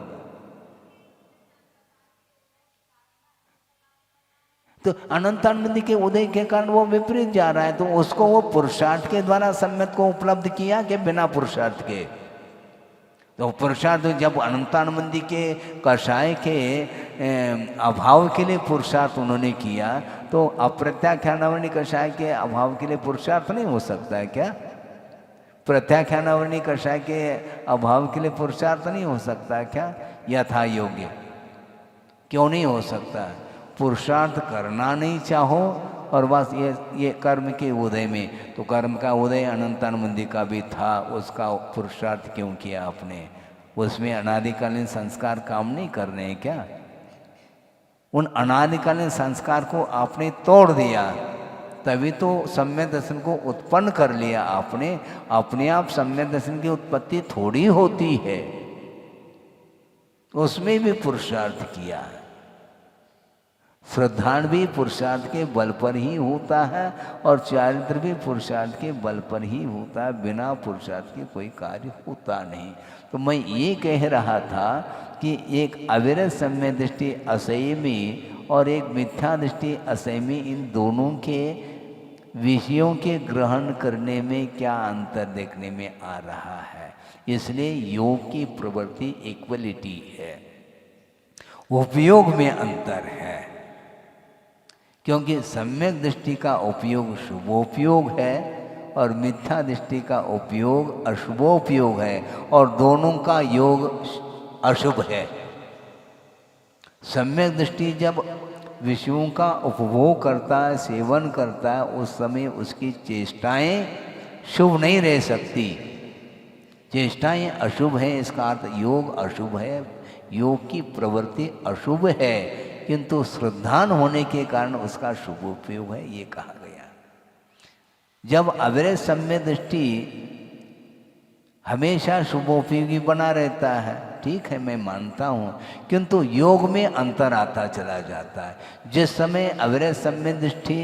तो अनंतानंदी के उदय के कारण वो विपरीत जा रहा है, तो उसको वो पुरुषार्थ के द्वारा सम्यक को उपलब्ध किया कि बिना पुरुषार्थ के? तो पुरुषार्थ जब अनंतानंदी के कषाय के अभाव के लिए पुरुषार्थ उन्होंने किया, तो अप्रत्याख्यानावरणी कषाय के अभाव के लिए पुरुषार्थ नहीं हो सकता है क्या? प्रत्याख्यानावरणी कषाय के अभाव के लिए पुरुषार्थ नहीं हो सकता है क्या? यथा योग्य क्यों नहीं हो सकता? पुरुषार्थ करना नहीं चाहो और बस ये कर्म के उदय में, तो कर्म का उदय अनंतानुबंधी का भी था, उसका पुरुषार्थ क्यों किया आपने? उसमें अनादिकालीन संस्कार काम नहीं कर रहे हैं क्या? उन अनादिकालीन संस्कार को आपने तोड़ दिया, तभी तो सम्यक दर्शन को उत्पन्न कर लिया आपने। अपने आप सम्यक दर्शन की उत्पत्ति थोड़ी होती है, उसमें भी पुरुषार्थ किया है। श्रद्धान भी पुरुषार्थ के बल पर ही होता है और चारित्र भी पुरुषार्थ के बल पर ही होता है, बिना पुरुषार्थ के कोई कार्य होता नहीं। तो मैं ये कह रहा था कि एक अविरत सम्यक दृष्टि असंयमी और एक मिथ्या दृष्टि असंयमी, इन दोनों के विषयों के ग्रहण करने में क्या अंतर देखने में आ रहा है। इसलिए योग की प्रवृत्ति इक्वलिटी है, उपयोग में अंतर है। क्योंकि सम्यक दृष्टि का उपयोग शुभोपयोग है और मिथ्या दृष्टि का उपयोग अशुभोपयोग है, और दोनों का योग अशुभ है। सम्यक दृष्टि जब विषयों का उपभोग करता है, सेवन करता है, उस समय उसकी चेष्टाएं शुभ नहीं रह सकती। चेष्टाएं अशुभ है, इसका अर्थ योग अशुभ है, योग की प्रवृत्ति अशुभ है, किंतु श्रद्धान होने के कारण उसका शुभ उपयोग है, ये कहा गया। जब अविरत सम्यक दृष्टि हमेशा शुभोपयोगी बना रहता है, ठीक है, मैं मानता हूँ, किंतु योग में अंतर आता चला जाता है। जिस समय अविरत सम्यक दृष्टि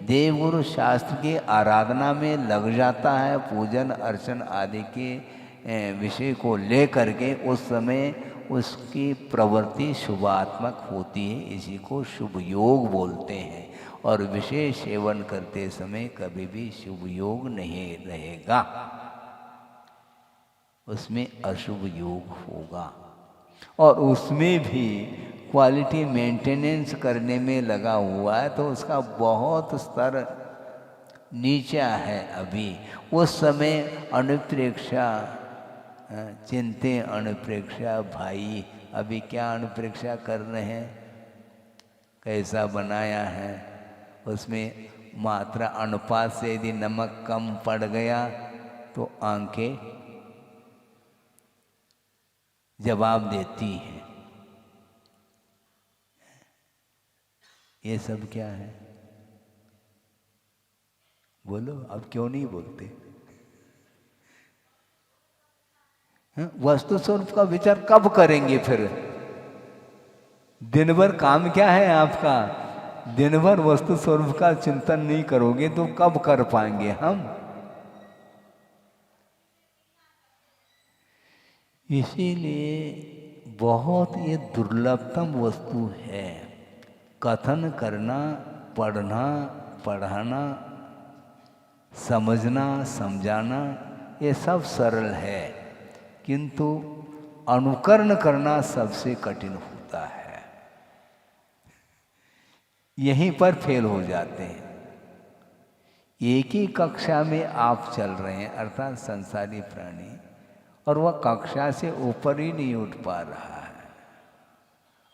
देवगुरु शास्त्र की आराधना में लग जाता है, पूजन अर्चन आदि के विषय को ले करके, उस समय उसकी प्रवृत्ति शुभात्मक होती है, इसी को शुभ योग बोलते हैं। और विषय सेवन करते समय कभी भी शुभ योग नहीं रहेगा, उसमें अशुभ योग होगा। और उसमें भी क्वालिटी मेंटेनेंस करने में लगा हुआ है, तो उसका बहुत स्तर नीचा है अभी। उस समय अनुप्रेक्षा चिंते, अनुप्रेक्षा भाई अभी क्या अनुप्रेक्षा कर रहे हैं, कैसा बनाया है, उसमें मात्रा अनुपात से यदि नमक कम पड़ गया तो आंखें जवाब देती हैं। ये सब क्या है? बोलो, अब क्यों नहीं बोलते? वस्तु स्वरूप का विचार कब करेंगे फिर? दिन भर काम क्या है आपका? दिन भर वस्तु स्वरूप का चिंतन नहीं करोगे तो कब कर पाएंगे हम? इसीलिए बहुत ये दुर्लभतम वस्तु है। कथन करना, पढ़ना, पढ़ाना समझना समझाना ये सब सरल है, किंतु अनुकरण करना सबसे कठिन होता है। यहीं पर फेल हो जाते हैं। एक ही कक्षा में आप चल रहे हैं, अर्थात संसारी प्राणी, और वह कक्षा से ऊपर ही नहीं उठ पा रहा है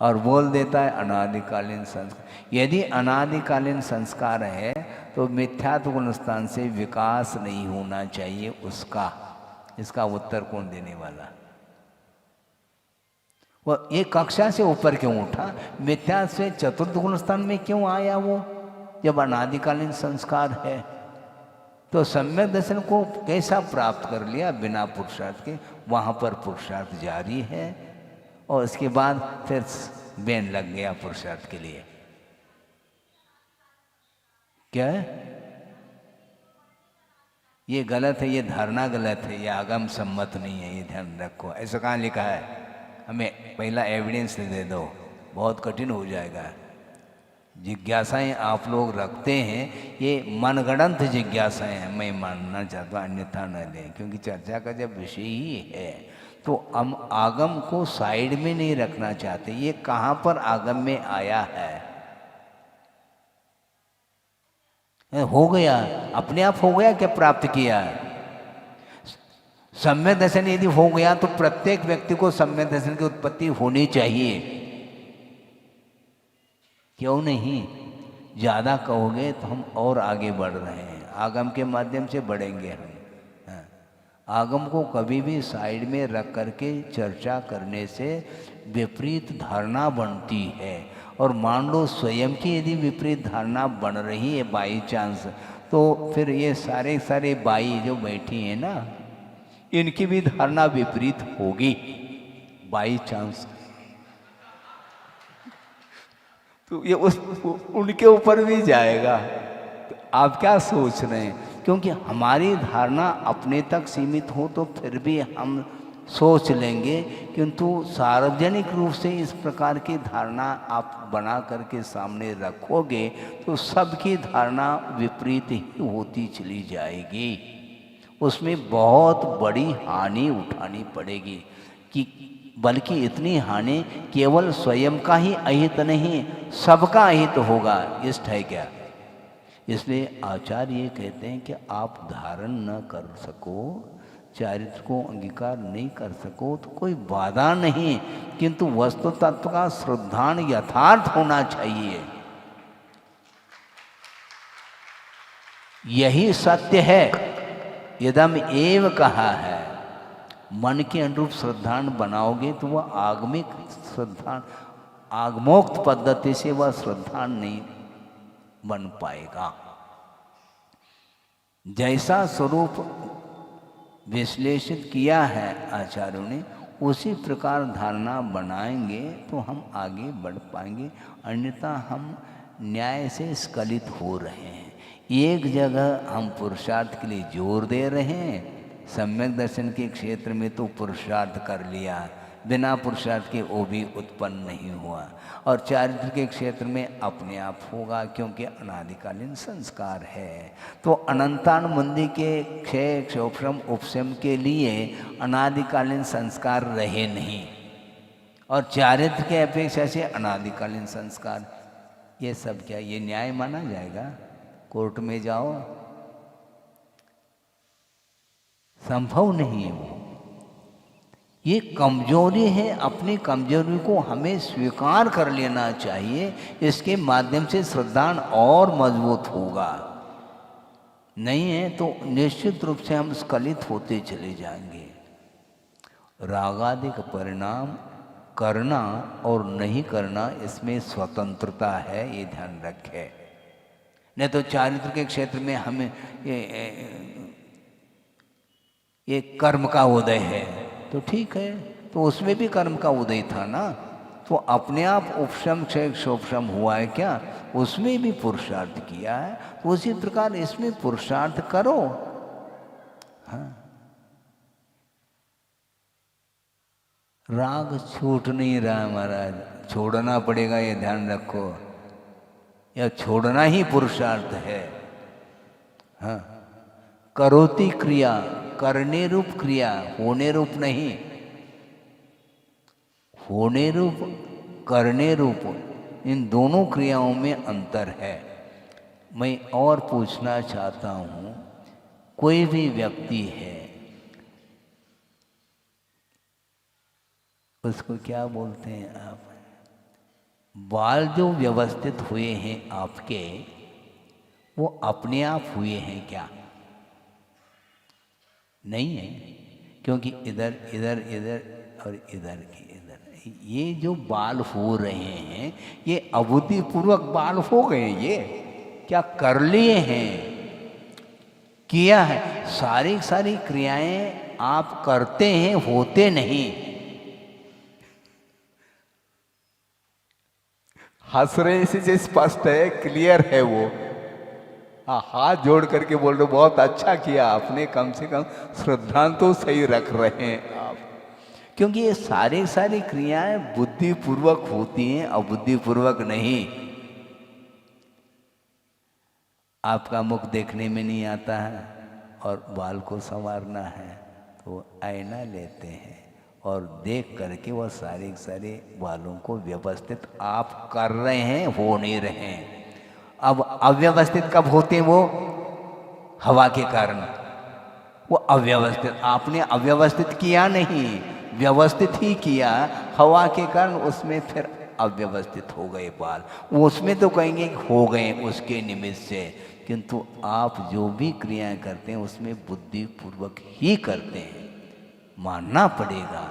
और बोल देता है अनादिकालीन संस्कार। यदि अनादिकालीन संस्कार है तो मिथ्यात्व गुणस्थान से विकास नहीं होना चाहिए उसका। इसका उत्तर कौन देने वाला? वह एक कक्षा से ऊपर क्यों उठा? मिथ्या से चतुर्थ गुणस्थान में क्यों आया वो, जब अनादिकालीन संस्कार है? तो सम्यक दर्शन को कैसा प्राप्त कर लिया? बिना पुरुषार्थ के। वहाँ पर पुरुषार्थ जारी है और उसके बाद फिर बैन लग गया पुरुषार्थ के लिए। क्या है ये? गलत है, ये धारणा गलत है, ये आगम सम्मत नहीं है, ये ध्यान रखो। ऐसा कहाँ लिखा है? हमें पहला एविडेंस दे दो, बहुत कठिन हो जाएगा। जिज्ञासाएं आप लोग रखते हैं, ये मनगढ़ंत जिज्ञासाएं हैं, मैं मानना चाहता हूँ, अन्यथा न लें, क्योंकि चर्चा का जब विषय ही है तो हम आगम को साइड में नहीं रखना चाहते। ये कहाँ पर आगम में आया है? हो गया, अपने आप हो गया, क्या प्राप्त किया? सम्यक दर्शन यदि हो गया तो प्रत्येक व्यक्ति को सम्यक दर्शन की उत्पत्ति होनी चाहिए, क्यों नहीं? ज़्यादा कहोगे तो हम और आगे बढ़ रहे हैं, आगम के माध्यम से बढ़ेंगे हम। आगम को कभी भी साइड में रख करके चर्चा करने से विपरीत धारणा बनती है। और मान लो स्वयं की यदि विपरीत धारणा बन रही है बाई चांस, तो फिर ये सारे बाई जो बैठी हैं ना, इनकी भी धारणा विपरीत होगी बाई चांस। तो ये उनके ऊपर भी जाएगा। तो आप क्या सोच रहे हैं? क्योंकि हमारी धारणा अपने तक सीमित हो तो फिर भी हम सोच लेंगे, किंतु सार्वजनिक रूप से इस प्रकार की धारणा आप बना करके सामने रखोगे तो सबकी धारणा विपरीत ही होती चली जाएगी। उसमें बहुत बड़ी हानि उठानी पड़ेगी, कि बल्कि इतनी हानि केवल स्वयं का ही अहित नहीं, सबका अहित होगा। इष्ट है क्या? इसलिए आचार्य ये कहते हैं कि आप धारण न कर सको, चारित्र को अंगीकार नहीं कर सको तो कोई बाधा नहीं, किंतु वस्तु तत्व का श्रद्धान यथार्थ होना चाहिए। यही सत्य है, यदम एव कहा है। मन के अनुरूप श्रद्धान बनाओगे तो वह आगमिक श्रद्धान, आगमोक्त पद्धति से वह श्रद्धान नहीं बन पाएगा। जैसा स्वरूप विश्लेषित किया है आचार्यों ने, उसी प्रकार धारणा बनाएंगे तो हम आगे बढ़ पाएंगे, अन्यथा हम न्याय से स्खलित हो रहे हैं। एक जगह हम पुरुषार्थ के लिए जोर दे रहे हैं, सम्यक दर्शन के क्षेत्र में तो पुरुषार्थ कर लिया, बिना पुरुषार्थ के वो भी उत्पन्न नहीं हुआ, और चारित्र के क्षेत्र में अपने आप होगा, क्योंकि अनादिकालीन संस्कार है। तो अनंतान मुंदी के क्षय क्षोभम उपशम के लिए अनादिकालीन संस्कार रहे नहीं, और चारित्र के अपेक्षा से अनादिकालीन संस्कार, ये सब क्या ये न्याय माना जाएगा? कोर्ट में जाओ, संभव नहीं है वो। ये कमजोरी है, अपनी कमजोरी को हमें स्वीकार कर लेना चाहिए। इसके माध्यम से श्रद्धान और मजबूत होगा। नहीं है तो निश्चित रूप से हम स्खलित होते चले जाएंगे। रागादि का परिणाम करना और नहीं करना, इसमें स्वतंत्रता है, ये ध्यान रखें। नहीं तो चारित्र के क्षेत्र में हमें ये कर्म का उदय है तो ठीक है, तो उसमें भी कर्म का उदय था ना, तो अपने आप उपशम क्षय क्षोभम हुआ है क्या? उसमें भी पुरुषार्थ किया है, तो उसी प्रकार इसमें पुरुषार्थ करो। हाँ, राग छूट नहीं रहा महाराज, छोड़ना पड़ेगा, ये ध्यान रखो। या छोड़ना ही पुरुषार्थ है। हाँ, करोति क्रिया, करने रूप क्रिया, होने रूप नहीं। होने रूप, करने रूप, इन दोनों क्रियाओं में अंतर है। मैं और पूछना चाहता हूँ, कोई भी व्यक्ति है, उसको क्या बोलते हैं आप, बाल जो व्यवस्थित हुए हैं आपके, वो अपने आप हुए हैं क्या? नहीं है, क्योंकि इधर इधर इधर और इधर की इधर, ये जो बाल हो रहे हैं ये अबुद्धिपूर्वक बाल हो गए। ये क्या कर लिए हैं? किया है। सारी सारी क्रियाएं आप करते हैं, होते नहीं। हंस रहे से स्पष्ट है, क्लियर है वो। हाँ, हाथ जोड़ करके बोल रहे बहुत अच्छा किया आपने, कम से कम श्रद्धा तो सही रख रहे हैं आप। क्योंकि ये सारी सारी क्रियाएं बुद्धिपूर्वक होती हैं, अबुद्धिपूर्वक नहीं। आपका मुख देखने में नहीं आता है और बाल को संवारना है तो आईना लेते हैं और देख करके वह सारे सारे बालों को व्यवस्थित आप कर रहे हैं, हो नहीं रहे हैं। अब अव्यवस्थित कब होते हैं? वो हवा के कारण वो अव्यवस्थित, आपने अव्यवस्थित किया नहीं, व्यवस्थित ही किया। हवा के कारण उसमें फिर अव्यवस्थित हो गए बाल। उसमें तो कहेंगे हो गए उसके निमित्त से, किंतु आप जो भी क्रियाएं करते हैं उसमें बुद्धिपूर्वक ही करते हैं, मानना पड़ेगा।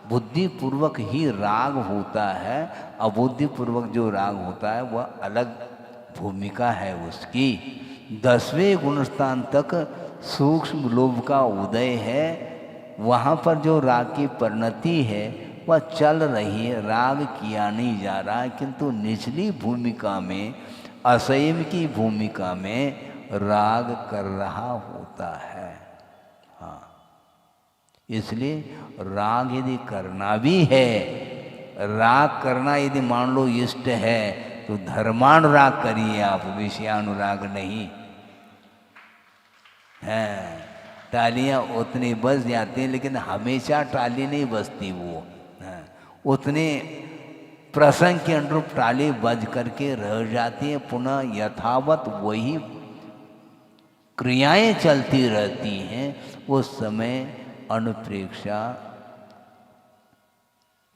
बुद्धिपूर्वक ही राग होता है, अबुद्धिपूर्वक जो राग होता है वह अलग भूमिका है उसकी। 10वें गुणस्थान तक सूक्ष्म लोभ का उदय है, वहाँ पर जो राग की परिणति है वह चल रही है, राग किया नहीं जा रहा है, किंतु निचली भूमिका में, असंयम की भूमिका में राग कर रहा होता है। हाँ, इसलिए राग यदि करना भी है, राग करना यदि मान लो इष्ट है तो धर्मानुराग करिए आप, विषयानुराग नहीं है। टालियाँ उतनी बज जाती हैं लेकिन हमेशा टाली नहीं बजती वो है। उतने प्रसंग के अनुरूप टाली बज करके रह जाती है, पुनः यथावत वही क्रियाएं चलती रहती हैं। उस समय अनुप्रेक्षा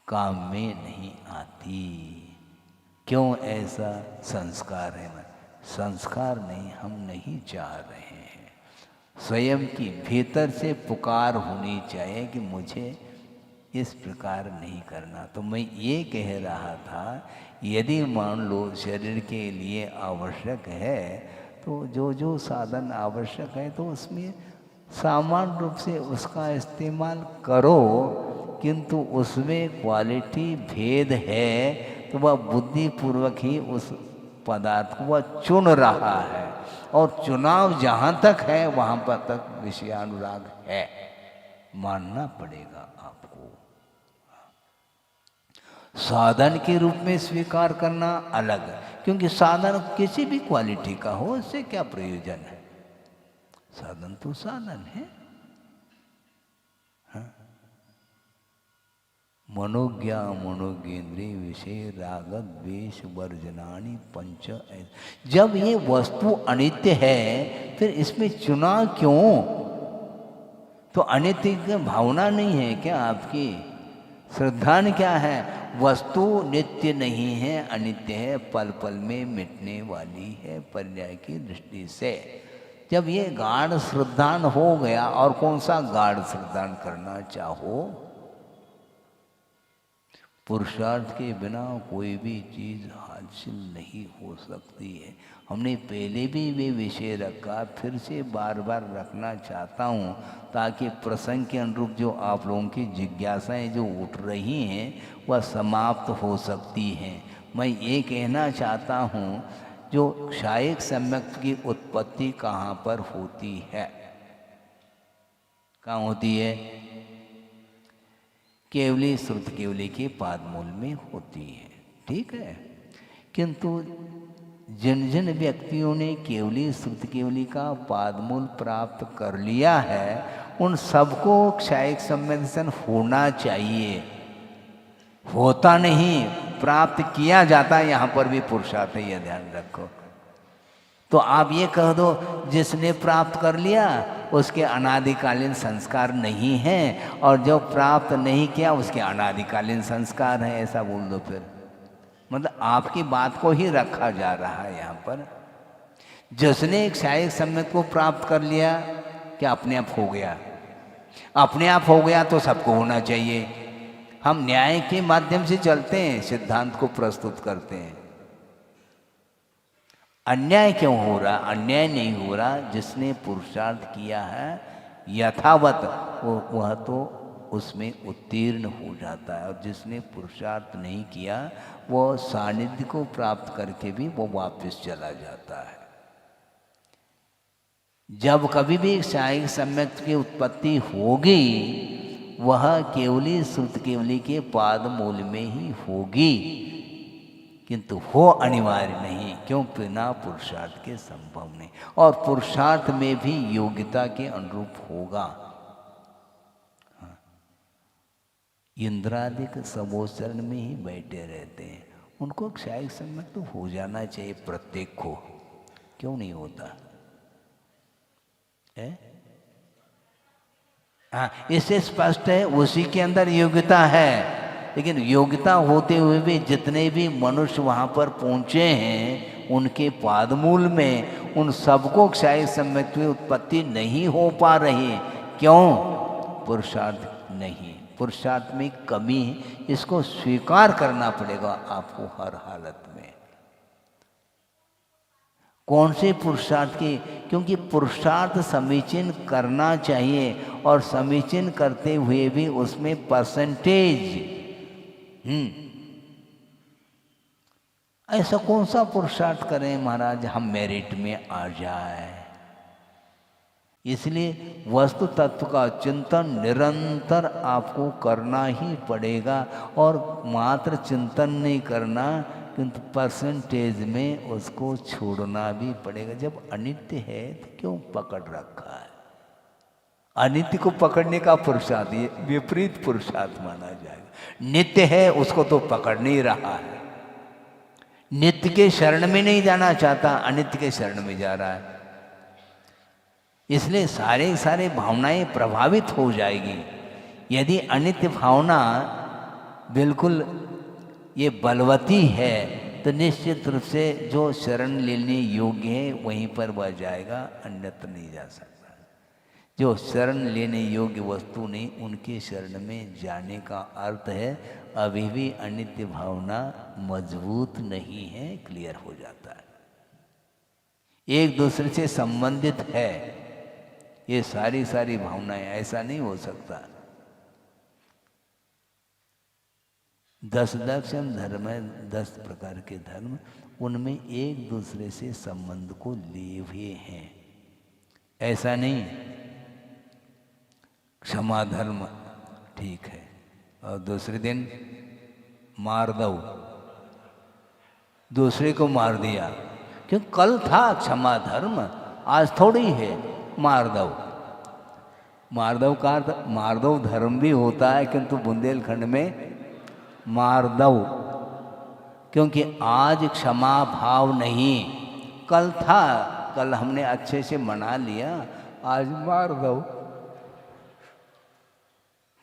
काम में नहीं आती। क्यों? ऐसा संस्कार है। संस्कार नहीं, हम नहीं चाह रहे हैं। स्वयं की भीतर से पुकार होनी चाहिए कि मुझे इस प्रकार नहीं करना। तो मैं ये कह रहा था, यदि मान लो शरीर के लिए आवश्यक है तो जो जो साधन आवश्यक है तो उसमें सामान्य रूप से उसका इस्तेमाल करो, किंतु उसमें क्वालिटी भेद है तो वह बुद्धिपूर्वक ही उस पदार्थ को वह चुन रहा है, और चुनाव जहाँ तक है वहाँ पर तक विषयानुराग है, मानना पड़ेगा आपको। साधन के रूप में स्वीकार करना अलग, क्योंकि साधन किसी भी क्वालिटी का हो उससे क्या प्रयोजन है? साधन तो साधन है। हाँ? मनोज्ञा मनोगेंद्रिय विषय राग द्वेष वर्जनानि पंच। जब ये वस्तु अनित्य है फिर इसमें चुनाव क्यों? तो अनित्य की भावना नहीं है क्या आपकी? श्रद्धा क्या है? वस्तु नित्य नहीं है, अनित्य है, पल पल में मिटने वाली है पर्याय की दृष्टि से। जब ये गाढ़ श्रद्धान हो गया, और कौन सा गाढ़ श्रद्धान करना चाहो, पुरुषार्थ के बिना कोई भी चीज़ हासिल नहीं हो सकती है। हमने पहले भी वे विषय रखा, फिर से बार बार रखना चाहता हूँ ताकि प्रसंग के अनुरूप जो आप लोगों की जिज्ञासाएं जो उठ रही हैं वह समाप्त हो सकती हैं। मैं ये कहना चाहता हूँ, जो क्षायिक सम्यक्त की उत्पत्ति कहाँ पर होती है? कहाँ होती है? केवली श्रुत केवली के पादमूल में होती है, ठीक है। किंतु जिन जिन व्यक्तियों ने केवली श्रुति केवली का पादमूल प्राप्त कर लिया है उन सबको क्षायिक संवेदन होना चाहिए। होता नहीं, प्राप्त किया जाता है, यहाँ पर भी पुरुषार्थ है, यह ध्यान रखो। तो आप ये कह दो जिसने प्राप्त कर लिया उसके अनादिकालीन संस्कार नहीं हैं और जो प्राप्त नहीं किया उसके अनादिकालीन संस्कार हैं, ऐसा बोल दो। फिर मतलब आपकी बात को ही रखा जा रहा है यहाँ पर। जिसने एक क्षायिक सम्यक को प्राप्त कर लिया क्या अपने आप हो गया? अपने आप हो गया तो सबको होना चाहिए। हम न्याय के माध्यम से चलते हैं, सिद्धांत को प्रस्तुत करते हैं। अन्याय क्यों हो रहा? अन्याय नहीं हो रहा। जिसने पुरुषार्थ किया है यथावत वह तो उसमें उत्तीर्ण हो जाता है, और जिसने पुरुषार्थ नहीं किया वो सानिध्य को प्राप्त करके भी वो वापस चला जाता है। जब कभी भी क्षायिक सम्यक की उत्पत्ति होगी वह केवली श्रुत केवली के पाद मूल में ही होगी, किंतु हो अनिवार्य नहीं, क्यों? बिना पुरुषार्थ के संभव नहीं। और पुरुषार्थ में भी योग्यता के अनुरूप होगा। इंद्रादिक सबोचरण में ही बैठे रहते हैं, उनको क्षायिक सम्यक तो हो जाना चाहिए प्रत्येक को, क्यों नहीं होता है? हाँ, इससे स्पष्ट है उसी के अंदर योग्यता है। लेकिन योग्यता होते हुए भी जितने भी मनुष्य वहाँ पर पहुँचे हैं उनके पादमूल में उन सबको क्षायिक सम्यक की उत्पत्ति नहीं हो पा रही। क्यों? पुरुषार्थ नहीं, पुरुषार्थ में कमी है। इसको स्वीकार करना पड़ेगा आपको हर हालत में। कौन से पुरुषार्थ की? क्योंकि पुरुषार्थ समीचीन करना चाहिए और समीचीन करते हुए भी उसमें परसेंटेज ऐसा कौन सा पुरुषार्थ करें महाराज हम मेरिट में आ जाए? इसलिए वस्तु तत्व का चिंतन निरंतर आपको करना ही पड़ेगा, और मात्र चिंतन नहीं करना किंतु परसेंटेज में उसको छोड़ना भी पड़ेगा। जब अनित्य है तो क्यों पकड़ रखा है? अनित्य को पकड़ने का पुरुषार्थ ये विपरीत पुरुषार्थ माना जाएगा। नित्य है उसको तो पकड़ नहीं रहा है, नित्य के शरण में नहीं जाना चाहता, अनित्य के शरण में जा रहा है। इसलिए सारे भावनाएं प्रभावित हो जाएगी। यदि अनित्य भावना बिल्कुल ये बलवती है तो निश्चित रूप से जो शरण लेने योग्य है वहीं पर वह जाएगा, अन्यत्र नहीं जा सकता। जो शरण लेने योग्य वस्तु नहीं उनके शरण में जाने का अर्थ है अभी भी अनित्य भावना मजबूत नहीं है, क्लियर हो जाता है। एक दूसरे से संबंधित है ये सारी भावनाएं, ऐसा नहीं हो सकता। 10 धर्म है, 10 प्रकार के धर्म, उनमें एक दूसरे से संबंध को लिए हुए हैं। ऐसा नहीं क्षमा धर्म ठीक है और दूसरे दिन मार दो, दूसरे को मार दिया, क्यों? कल था क्षमा धर्म, आज थोड़ी है मार दो। मार दो का अर्थ मार दो धर्म भी होता है, किंतु बुंदेलखंड में मार दो, क्योंकि आज क्षमा भाव नहीं, कल था, कल हमने अच्छे से मना लिया, आज मार दो।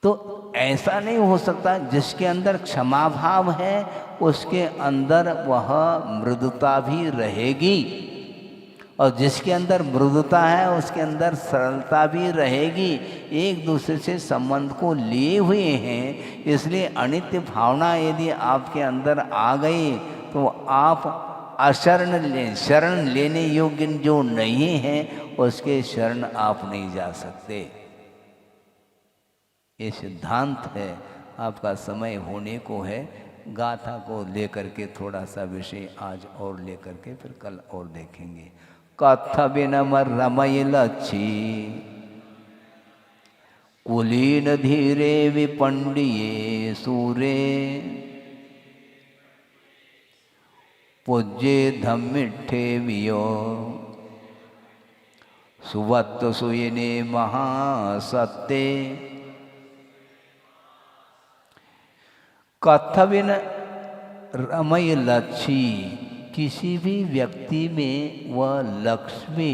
तो ऐसा नहीं हो सकता। जिसके अंदर क्षमा भाव है उसके अंदर वह मृदुता भी रहेगी, और जिसके अंदर मृदुता है उसके अंदर सरलता भी रहेगी। एक दूसरे से संबंध को लिए हुए हैं। इसलिए अनित्य भावना यदि आपके अंदर आ गई तो आप शरण लेने योग्य जो नहीं है उसके शरण आप नहीं जा सकते। ये सिद्धांत है। आपका समय होने को है। गाथा को लेकर के थोड़ा सा विषय आज और लेकर के फिर कल और देखेंगे। कथा बिनम रमय लच्छी कुलीन धीरे विपंडिये सूरे पूज्ये धम्मिठे वियो सुवत्त सुयने महासत्ते कथविन रमय लक्ष्मी। किसी भी व्यक्ति में वह लक्ष्मी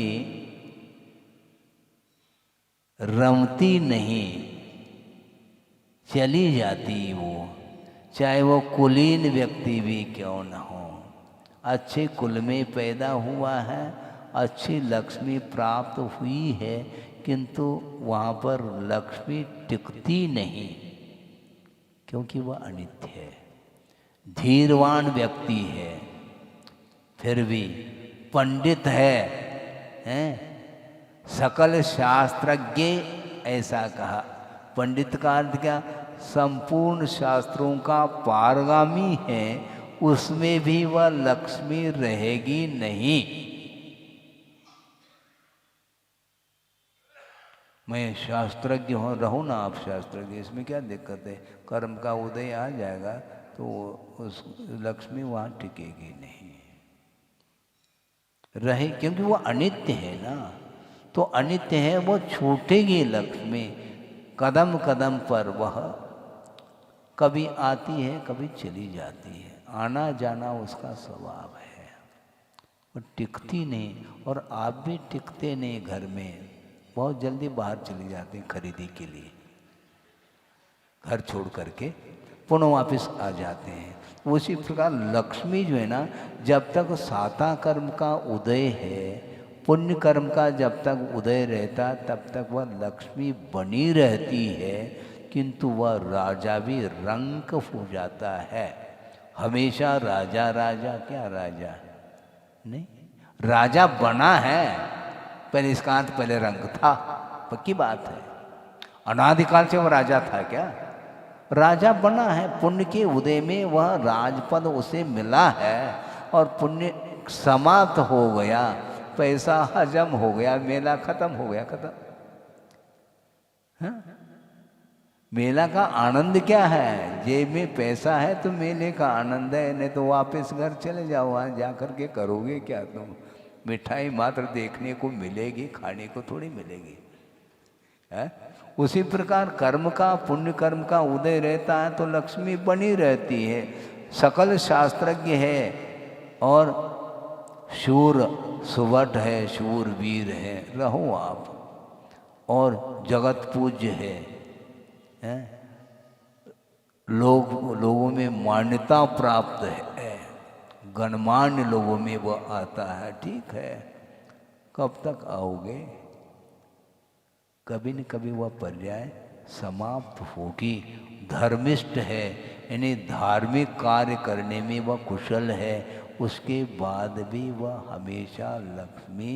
रमती नहीं, चली जाती वो, चाहे वो कुलीन व्यक्ति भी क्यों न हो। अच्छे कुल में पैदा हुआ है, अच्छी लक्ष्मी प्राप्त हुई है, किंतु वहाँ पर लक्ष्मी टिकती नहीं, क्योंकि वह अनित्य है। धीरवान व्यक्ति है, फिर भी पंडित है, सकल शास्त्रज्ञ ऐसा कहा। पंडित का अर्थ क्या? संपूर्ण शास्त्रों का पारगामी है, उसमें भी वह लक्ष्मी रहेगी नहीं। मैं शास्त्रज्ञ रहूं ना, आप शास्त्रज्ञ, इसमें क्या दिक्कत है? कर्म का उदय आ जाएगा तो उस लक्ष्मी वहाँ टिकेगी नहीं रहे, क्योंकि वो अनित्य है ना। तो अनित्य है, वो छूटेगी लक्ष्मी। कदम कदम पर वह कभी आती है, कभी चली जाती है, आना जाना उसका स्वभाव है, वो टिकती नहीं। और आप भी टिकते नहीं घर में, बहुत जल्दी बाहर चली जाते हैं खरीदी के लिए, घर छोड़ करके पुनः वापस आ जाते हैं। उसी प्रकार लक्ष्मी जो है ना, जब तक साता कर्म का उदय है, पुण्य कर्म का जब तक उदय रहता, तब तक वह लक्ष्मी बनी रहती है, किंतु वह राजा भी रंक हो जाता है। हमेशा राजा राजा क्या राजा नहीं, राजा बना है, पहले इसका अर्थ पहले रंग था, पक्की बात है। अनादिकाल से वह राजा था क्या? राजा बना है, पुण्य के उदय में वह राजपद उसे मिला है, और पुण्य समाप्त हो गया, पैसा हजम हो गया, मेला खत्म हो गया, खत्म। हाँ? मेला का आनंद क्या है? जेब में पैसा है तो मेले का आनंद है, नहीं तो वापस घर चले जाओ। वहाँ जा कर के करोगे क्या तुम? मिठाई मात्र देखने को मिलेगी, खाने को थोड़ी मिलेगी है? उसी प्रकार कर्म का, पुण्य कर्म का उदय रहता है तो लक्ष्मी बनी रहती है। सकल शास्त्रज्ञ है और शूर सुवट है, शूर वीर है, रहो आप। और जगत पूज्य है, लोगों में मान्यता प्राप्त है, गणमान्य लोगों में वह आता है। ठीक है, कब तक आओगे? कभी न कभी वह पर्याय समाप्त होगी। धर्मिष्ठ है, यानी धार्मिक कार्य करने में वह कुशल है, उसके बाद भी वह हमेशा लक्ष्मी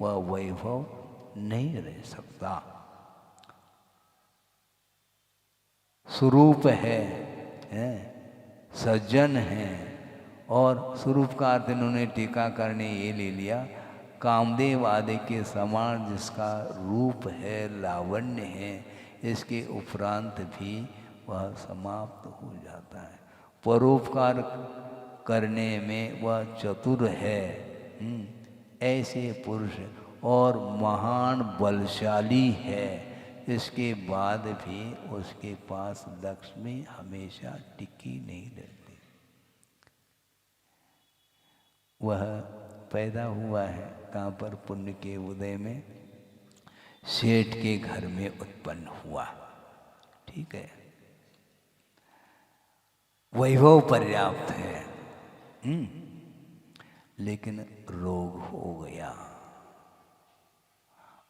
व वैभव नहीं रह सकता। स्वरूप है, सज्जन है। और स्वरूप का अर्थ इन्होंने टीकाकार ने ये ले लिया, कामदेव आदि के समान जिसका रूप है, लावण्य है, इसके उपरांत भी वह समाप्त हो जाता है। परोपकार करने में वह चतुर है, ऐसे पुरुष और महान बलशाली है, इसके बाद भी उसके पास लक्ष्मी हमेशा टिकी नहीं रहती। वह पैदा हुआ है कहाँ पर? पुण्य के उदय में, सेठ के घर में उत्पन्न हुआ। ठीक है, वैभव पर्याप्त है, लेकिन रोग हो गया।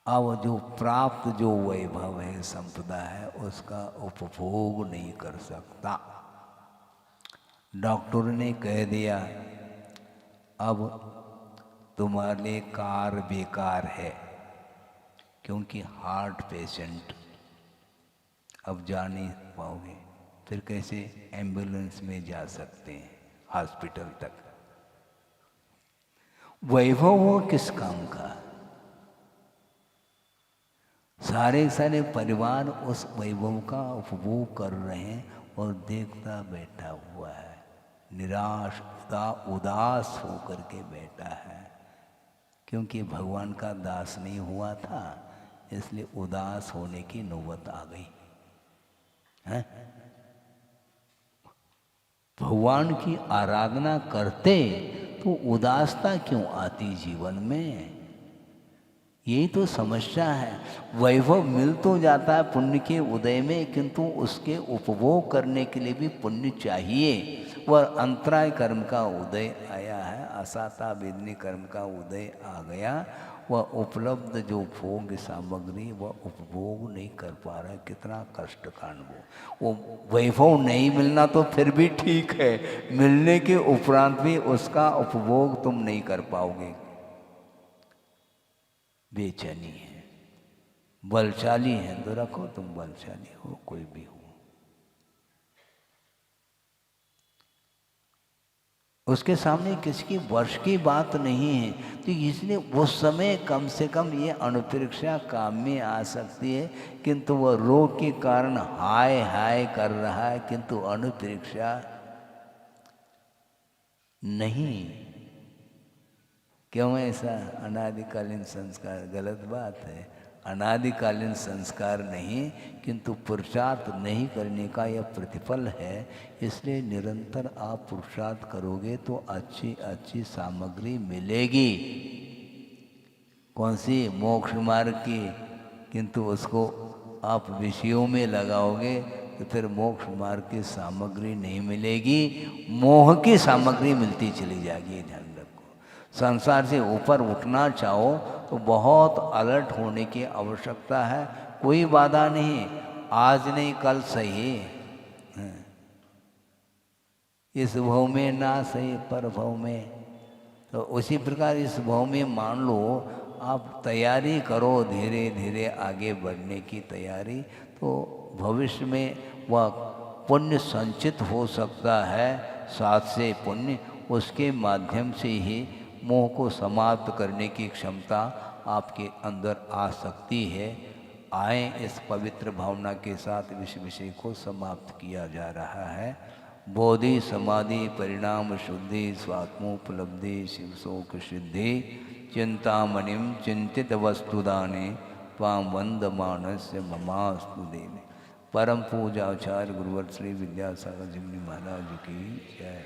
अब जो प्राप्त जो वैभव है, संपदा है, उसका उपभोग नहीं कर सकता। डॉक्टर ने कह दिया अब तुम्हारे लिए कार बेकार है, क्योंकि हार्ट पेशेंट, अब जा नहीं पाओगे। फिर कैसे एम्बुलेंस में जा सकते हैं हॉस्पिटल तक? वैभव वो किस काम का? सारे सारे परिवार उस वैभव का उपभोग कर रहे हैं और देखता बैठा हुआ है, निराश उदास होकर के बैठा है, क्योंकि भगवान का दास नहीं हुआ था, इसलिए उदास होने की नौबत आ गई है। भगवान की आराधना करते तो उदासता क्यों आती जीवन में? यही तो समस्या है। वैभव मिल तो जाता है पुण्य के उदय में, किंतु उसके उपभोग करने के लिए भी पुण्य चाहिए। वह अंतराय कर्म का उदय आया है, असाता वेदनी कर्म का उदय आ गया। वह उपलब्ध जो भोग सामग्री वह उपभोग नहीं कर पा रहा है। कितना कष्ट का अनुभव। वो वैभव नहीं मिलना तो फिर भी ठीक है, मिलने के उपरांत भी उसका उपभोग तुम नहीं कर पाओगे। बेचैनी है। बलशाली है तो रखो, तुम बलशाली हो, कोई भी हो, उसके सामने किसकी वर्ष की बात नहीं है। तो इसलिए उस समय कम से कम ये अनुप्रेक्षा काम में आ सकती है, किंतु वह रोग के कारण हाय हाय कर रहा है, किंतु अनुप्रेक्षा नहीं। क्यों ऐसा? अनादिकालीन संस्कार। गलत बात है। अनादिकालीन संस्कार नहीं, किंतु पुरुषार्थ नहीं करने का यह प्रतिफल है। इसलिए निरंतर आप पुरुषार्थ करोगे तो अच्छी अच्छी सामग्री मिलेगी। कौन सी? मोक्ष मार्ग की। किंतु उसको आप विषयों में लगाओगे तो फिर मोक्ष मार्ग की सामग्री नहीं मिलेगी, मोह की सामग्री मिलती चली जाएगी। ध्यान रखो, संसार से ऊपर उठना चाहो तो बहुत अलर्ट होने की आवश्यकता है। कोई बाधा नहीं, आज नहीं कल सही। इस भव में ना सही पर भव में। तो उसी प्रकार इस भव में मान लो आप तैयारी करो, धीरे धीरे आगे बढ़ने की तैयारी, तो भविष्य में वह पुण्य संचित हो सकता है। साथ से पुण्य, उसके माध्यम से ही मोह को समाप्त करने की क्षमता आपके अंदर आ सकती है। आए, इस पवित्र भावना के साथ इस विषय को समाप्त किया जा रहा है। बोधि समाधि परिणाम शुद्धि स्वात्मोपलब्धि शिवशोक सिद्धि चिंतामणिम चिंतित वस्तुदाने त्वां वंदमानस्य ममास्तु देवे। परम पूजा आचार्य गुरुवर श्री विद्यासागर जी महाराज की जय।